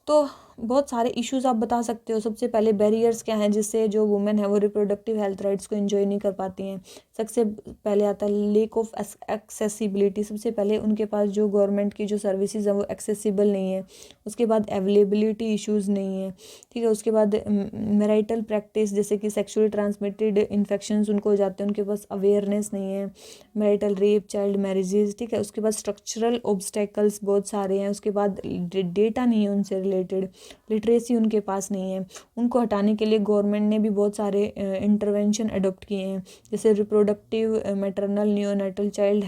तो बहुत सारे इश्यूज़ आप बता सकते हो। सबसे पहले बैरियर्स क्या हैं जिससे जो वुमेन है वो रिप्रोडक्टिव हेल्थ राइट्स को एंजॉय नहीं कर पाती हैं। सबसे पहले आता है लेक ऑफ एक्सेसिबिलिटी। सबसे पहले उनके पास जो गवर्नमेंट की जो सर्विसेज हैं वो एक्सेसिबल नहीं है। उसके बाद अवेलेबिलिटी इश्यूज़ नहीं है, ठीक है। उसके बाद मैरिटल प्रैक्टिस, जैसे कि सेक्सुअली ट्रांसमिटेड इन्फेक्शंस उनको हो जाते हैं, उनके पास अवेयरनेस नहीं है। मैरिटल रेप, चाइल्ड मैरिजेज, ठीक है। उसके बाद स्ट्रक्चरल ऑब्स्टेकल्स बहुत सारे हैं। उसके बाद डेटा नहीं है उनसे रिलेटेड, लिटरेसी उनके पास नहीं है। उनको हटाने के लिए गवर्नमेंट ने भी बहुत सारे इंटरवेंशन अडॉप्ट किए हैं, जैसे reproductive, maternal, neonatal, child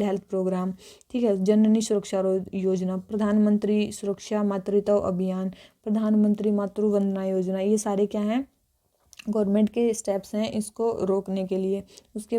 health programme, ठीक है, जननी सुरक्षा योजना, प्रधानमंत्री सुरक्षा मातृत्व अभियान, प्रधानमंत्री मातृ वंदना योजना। ये सारे क्या हैं, गवर्नमेंट के स्टेप्स हैं इसको रोकने के लिए। उसके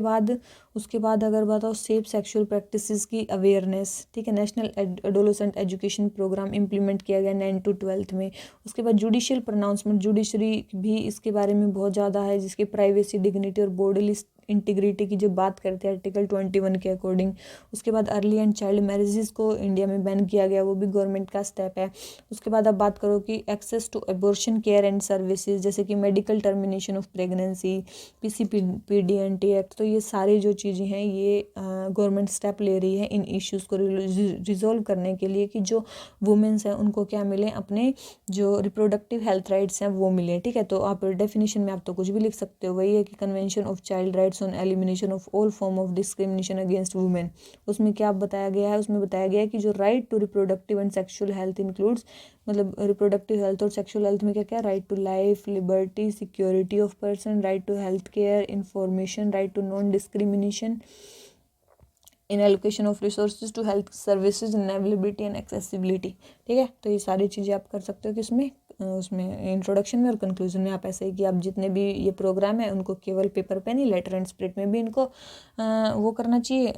बाद अगर बताओ सेफ सेक्सुअल प्रैक्टिसेस की अवेयरनेस, ठीक है, national adolescent education programme implement किया गया 9 to 12 में। उसके बाद जुडिशियल प्रोनाउंसमेंट, जुडिशरी भी इसके बारे में बहुत ज़्यादा है, जिसकी प्राइवेसी, डिग्निटी और बॉडीली इंटीग्रिटी की जो बात करते हैं आर्टिकल 21 के अकॉर्डिंग। उसके बाद अर्ली एंड चाइल्ड मैरिजेस को इंडिया में बैन किया गया, वो भी गवर्नमेंट का स्टेप है। उसके बाद आप बात करो कि access to abortion care and services, जैसे कि medical termination of pregnancy, PCPD act. तो ये सारी जो चीज़ें हैं ये गवर्नमेंट स्टेप ले रही है इन इश्यूज़ को रिजॉल्व करने के लिए, कि जो वुमेन्स हैं उनको क्या मिले, अपने जो रिप्रोडक्टिव हेल्थ राइट्स हैं वो मिले। ठीक है, तो आप डेफिनेशन में आप तो कुछ भी लिख सकते हो, वही है कि convention of child rights on elimination of all form of discrimination against women. उसमें क्या बताया गया है, उसमें बताया गया है कि जो right to reproductive and sexual health includes, मतलब रिप्रोडक्टिव हेल्थ और सेक्सुअल हेल्थ में क्या क्या, right to life, liberty, security of person, right to health care, information, right to non discrimination in allocation of resources to health services in availability and accessibility. ठीक है, तो ये सारी चीज़ें आप कर सकते हो कि उसमें इंट्रोडक्शन में और कंक्लूजन में आप ऐसे ही कि आप जितने भी ये प्रोग्राम है उनको केवल पेपर पे नहीं, लेटर एंड स्पिरिट में भी इनको वो करना चाहिए,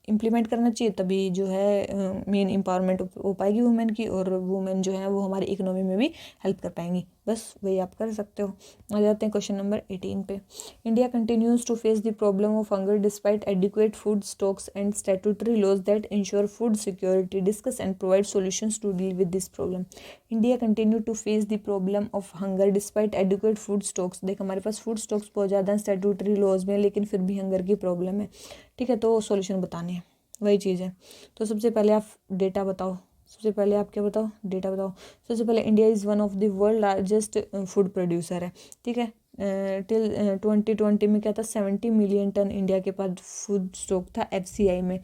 इम्प्लीमेंट करना चाहिए। तभी जो है मेन एम्पावरमेंट हो पाएगी वुमेन की, और वुमेन जो है वो हमारी इकोनॉमी में भी हेल्प कर पाएंगी। बस वही आप कर सकते हो। आ जाते हैं क्वेश्चन नंबर 18 पे। India continues to face the problem of hunger despite adequate food stocks and statutory laws that ensure food security, discuss and provide solutions to deal with this problem. India continue to face the problem of hunger despite adequate food stocks. देख, हमारे पास food stocks बहुत ज़्यादा हैं statutory laws में, लेकिन फिर भी hunger की प्रॉब्लम है। ठीक है, तो सॉल्यूशन बताने हैं, वही चीज़ है। तो सबसे पहले आप डेटा बताओ, सबसे पहले आप क्या बताओ, डेटा बताओ। सबसे पहले India is one of the world largest food producer है। ठीक है, टिल 2020 में क्या था, 70 मिलियन टन इंडिया के पास फूड स्टॉक था FCI में।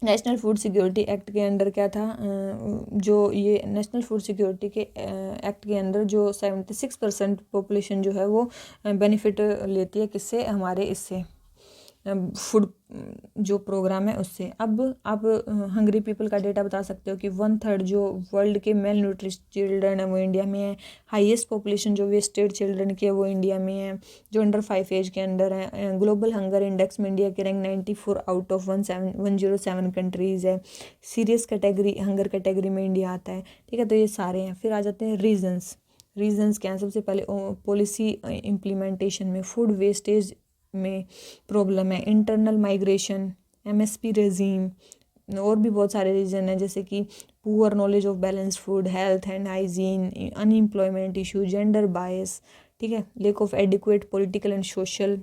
नेशनल फूड सिक्योरिटी एक्ट के अंडर क्या था, जो ये नेशनल फूड सिक्योरिटी के एक्ट के अंदर जो 76% पॉपुलेशन जो है वो बेनिफिट लेती है, किससे, हमारे इससे फूड जो प्रोग्राम है उससे। अब आप हंग्री पीपल का डेटा बता सकते हो कि 1/3 जो वर्ल्ड के मेल न्यूट्रिश चिल्ड्रन है वो इंडिया में है। हाईएस्ट पॉपुलेशन जो वेस्टेड चिल्ड्रन की है वो इंडिया में है, जो अंडर 5 एज के अंडर है। ग्लोबल हंगर इंडेक्स में इंडिया की रैंक 94 आउट ऑफ 107 कंट्रीज़ है। सीरियस कैटेगरी, हंगर कैटेगरी में इंडिया आता है। ठीक है, तो ये सारे हैं। फिर आ जाते हैं रीजंस क्या हैं। सबसे पहले पॉलिसी इम्प्लीमेंटेशन में फूड वेस्टेज में प्रॉब्लम है, इंटरनल माइग्रेशन, MSP रेजीम, और भी बहुत सारे रीजन हैं, जैसे कि poor knowledge of balanced food, health and hygiene, unemployment issue, gender bias. ठीक है, lake of adequate political and social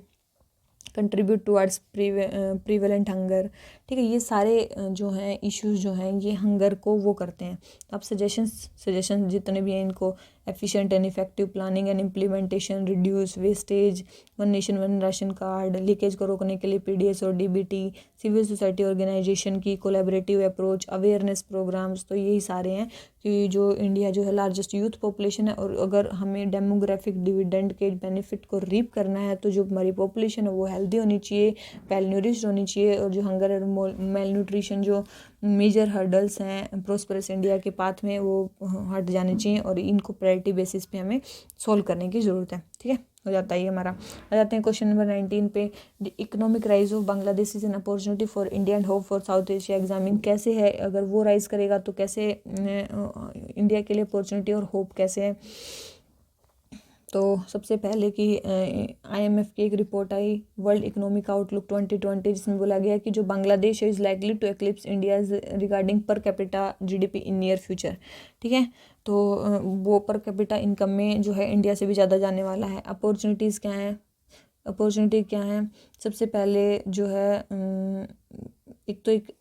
contribute towards prevalent hunger. ठीक है, ये सारे जो हैं इश्यूज जो हैं ये हंगर को वो करते हैं। तो आप सजेशन जितने भी हैं इनको, efficient and effective planning and implementation, reduce wastage, one nation one ration card, leakage को रोकने के लिए PDS और DBT, सिविल सोसाइटी ऑर्गेनाइजेशन की कोलैबोरेटिव अप्रोच, अवेयरनेस प्रोग्राम्स। तो यही सारे हैं कि जो इंडिया जो है लार्जेस्ट यूथ पॉपुलेशन है, और अगर हमें डेमोग्राफिक डिविडेंड के बेनिफिट को रीप करना है तो जो हमारी पॉपुलेशन है वो हेल्दी होनी चाहिए, वेल न्यूरिश्ड होनी चाहिए, और जो हंगर और मेल न्यूट्रिशन जो मेजर हर्डल्स हैं प्रोस्पेरस इंडिया के पाथ में वो हट जाने चाहिए, और इनको प्रायोरिटी बेसिस पे हमें सोल्व करने की ज़रूरत है। ठीक है, हो जाता है ये हमारा। आ जाते हैं क्वेश्चन नंबर 19 पे। The economic rise of Bangladesh is an opportunity for India and hope for south Asia. Examine कैसे है, अगर वो राइज करेगा तो कैसे इंडिया के लिए अपॉर्चुनिटी और होप कैसे है। तो सबसे पहले कि IMF की एक रिपोर्ट आई, वर्ल्ड इकोनॉमिक आउटलुक 2020, जिसमें बोला गया कि जो बांग्लादेश है is likely to eclipse India regarding per capita GDP in near future. ठीक है, तो वो पर कैपिटा इनकम में जो है इंडिया से भी ज़्यादा जाने वाला है। अपॉर्चुनिटीज़ क्या हैं, अपॉर्चुनिटी क्या है, सबसे पहले जो है एक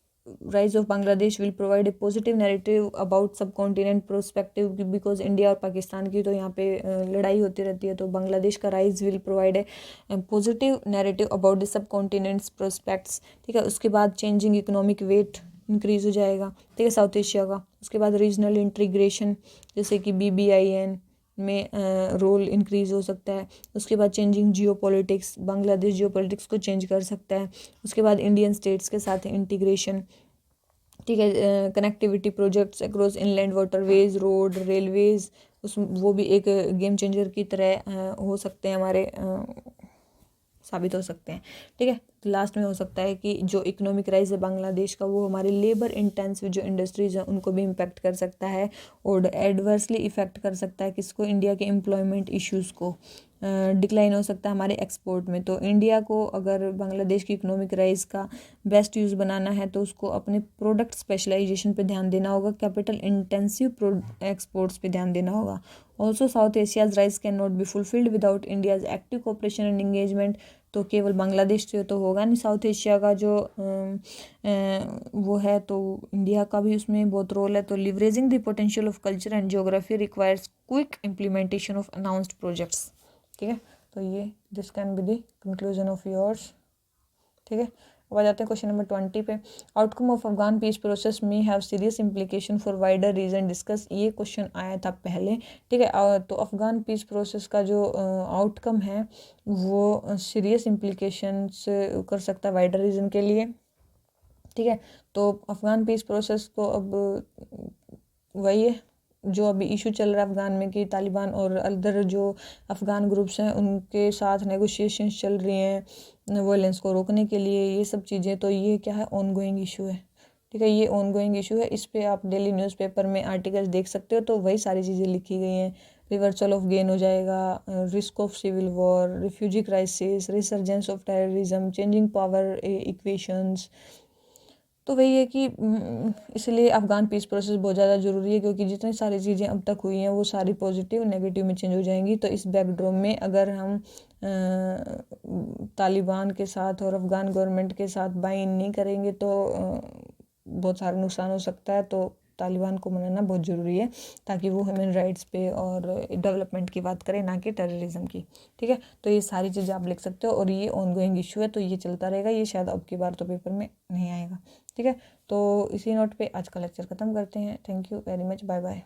rise of Bangladesh will provide a positive narrative about subcontinent perspective, because India और पाकिस्तान की तो यहाँ पे लड़ाई होती रहती है, तो बांग्लादेश का rise will provide a positive narrative about the subcontinent's prospects. ठीक है, उसके बाद चेंजिंग इकोनॉमिक वेट इंक्रीज हो जाएगा। ठीक है, साउथ एशिया का। उसके बाद रीजनल इंटीग्रेशन, जैसे कि BBIN में रोल इंक्रीज़ हो सकता है। उसके बाद चेंजिंग जियोपॉलिटिक्स, बांग्लादेश जियोपॉलिटिक्स को चेंज कर सकता है। उसके बाद इंडियन स्टेट्स के साथ इंटीग्रेशन। ठीक है, connectivity projects across inland waterways, road, railways, वो भी एक गेम चेंजर की तरह हो सकते हैं हमारे, साबित हो सकते हैं। ठीक है, तो लास्ट में हो सकता है कि जो इकोनॉमिक राइज है बांग्लादेश का वो हमारे लेबर इंटेंसिव जो इंडस्ट्रीज हैं उनको भी इम्पेक्ट कर सकता है, और एडवर्सली इफेक्ट कर सकता है किसको, इंडिया के एम्प्लॉयमेंट इश्यूज़ को। डिक्लाइन हो सकता है हमारे एक्सपोर्ट में। तो इंडिया को अगर बांग्लादेश की इकोनॉमिक राइज का बेस्ट यूज़ बनाना है तो उसको अपने प्रोडक्ट स्पेशलाइजेशन पे ध्यान देना होगा, कैपिटल इंटेंसिव एक्सपोर्ट्स पे ध्यान देना होगा। Also south Asia's rise can not be fulfilled without India's active cooperation and engagement. तो केवल बांग्लादेश से तो होगा नहीं, साउथ एशिया का जो वो है तो इंडिया का भी उसमें बहुत रोल है। तो leveraging the potential of culture and geography requires quick implementation of announced projects. ठीक है, तो ये this can be the conclusion of yours. ठीक है, अब आ जाते हैं क्वेश्चन नंबर 20 पे। Outcome of Afghan peace process में have serious implication for wider region discuss. ये क्वेश्चन आया था पहले। ठीक है, तो अफगान पीस प्रोसेस का जो आउटकम है वो सीरियस इम्प्लीकेशंस कर सकता है वाइडर रीजन के लिए। ठीक है, तो अफगान पीस प्रोसेस को अब वही है जो अभी इशू चल रहा है अफगान में कि तालिबान और अदर जो अफगान ग्रुप्स हैं उनके साथ नेगोशिएशंस चल रही हैं वायलेंस को रोकने के लिए, ये सब चीज़ें। तो ये क्या है, ऑनगोइंग इशू है। ठीक है, ये ऑनगोइंग इशू है। इस पे आप डेली न्यूज़पेपर में आर्टिकल्स देख सकते हो, तो वही सारी चीज़ें लिखी गई हैं। रिवर्सल ऑफ गेन हो जाएगा, risk of civil war, refugee crisis, resurgence of terrorism, changing power equations. तो वही है कि इसलिए अफ़गान पीस प्रोसेस बहुत ज़्यादा ज़रूरी है, क्योंकि जितनी सारी चीज़ें अब तक हुई हैं वो सारी पॉजिटिव नेगेटिव में चेंज हो जाएंगी। तो इस बैकड्रॉप में अगर हम तालिबान के साथ और अफ़गान गवर्नमेंट के साथ बाइन नहीं करेंगे तो बहुत सारा नुकसान हो सकता है। तो तालिबान को मनाना बहुत ज़रूरी है ताकि वो ह्यूमन राइट्स पे और डेवलपमेंट की बात करें, ना कि टेररिज्म की। ठीक है, तो ये सारी चीज़ें आप लिख सकते हो और ये ऑनगोइंग इशू है, तो ये चलता रहेगा। ये शायद अब की बार तो पेपर में नहीं आएगा। ठीक है, तो इसी नोट पे आज का लेक्चर ख़त्म करते हैं। Thank you very much, bye bye.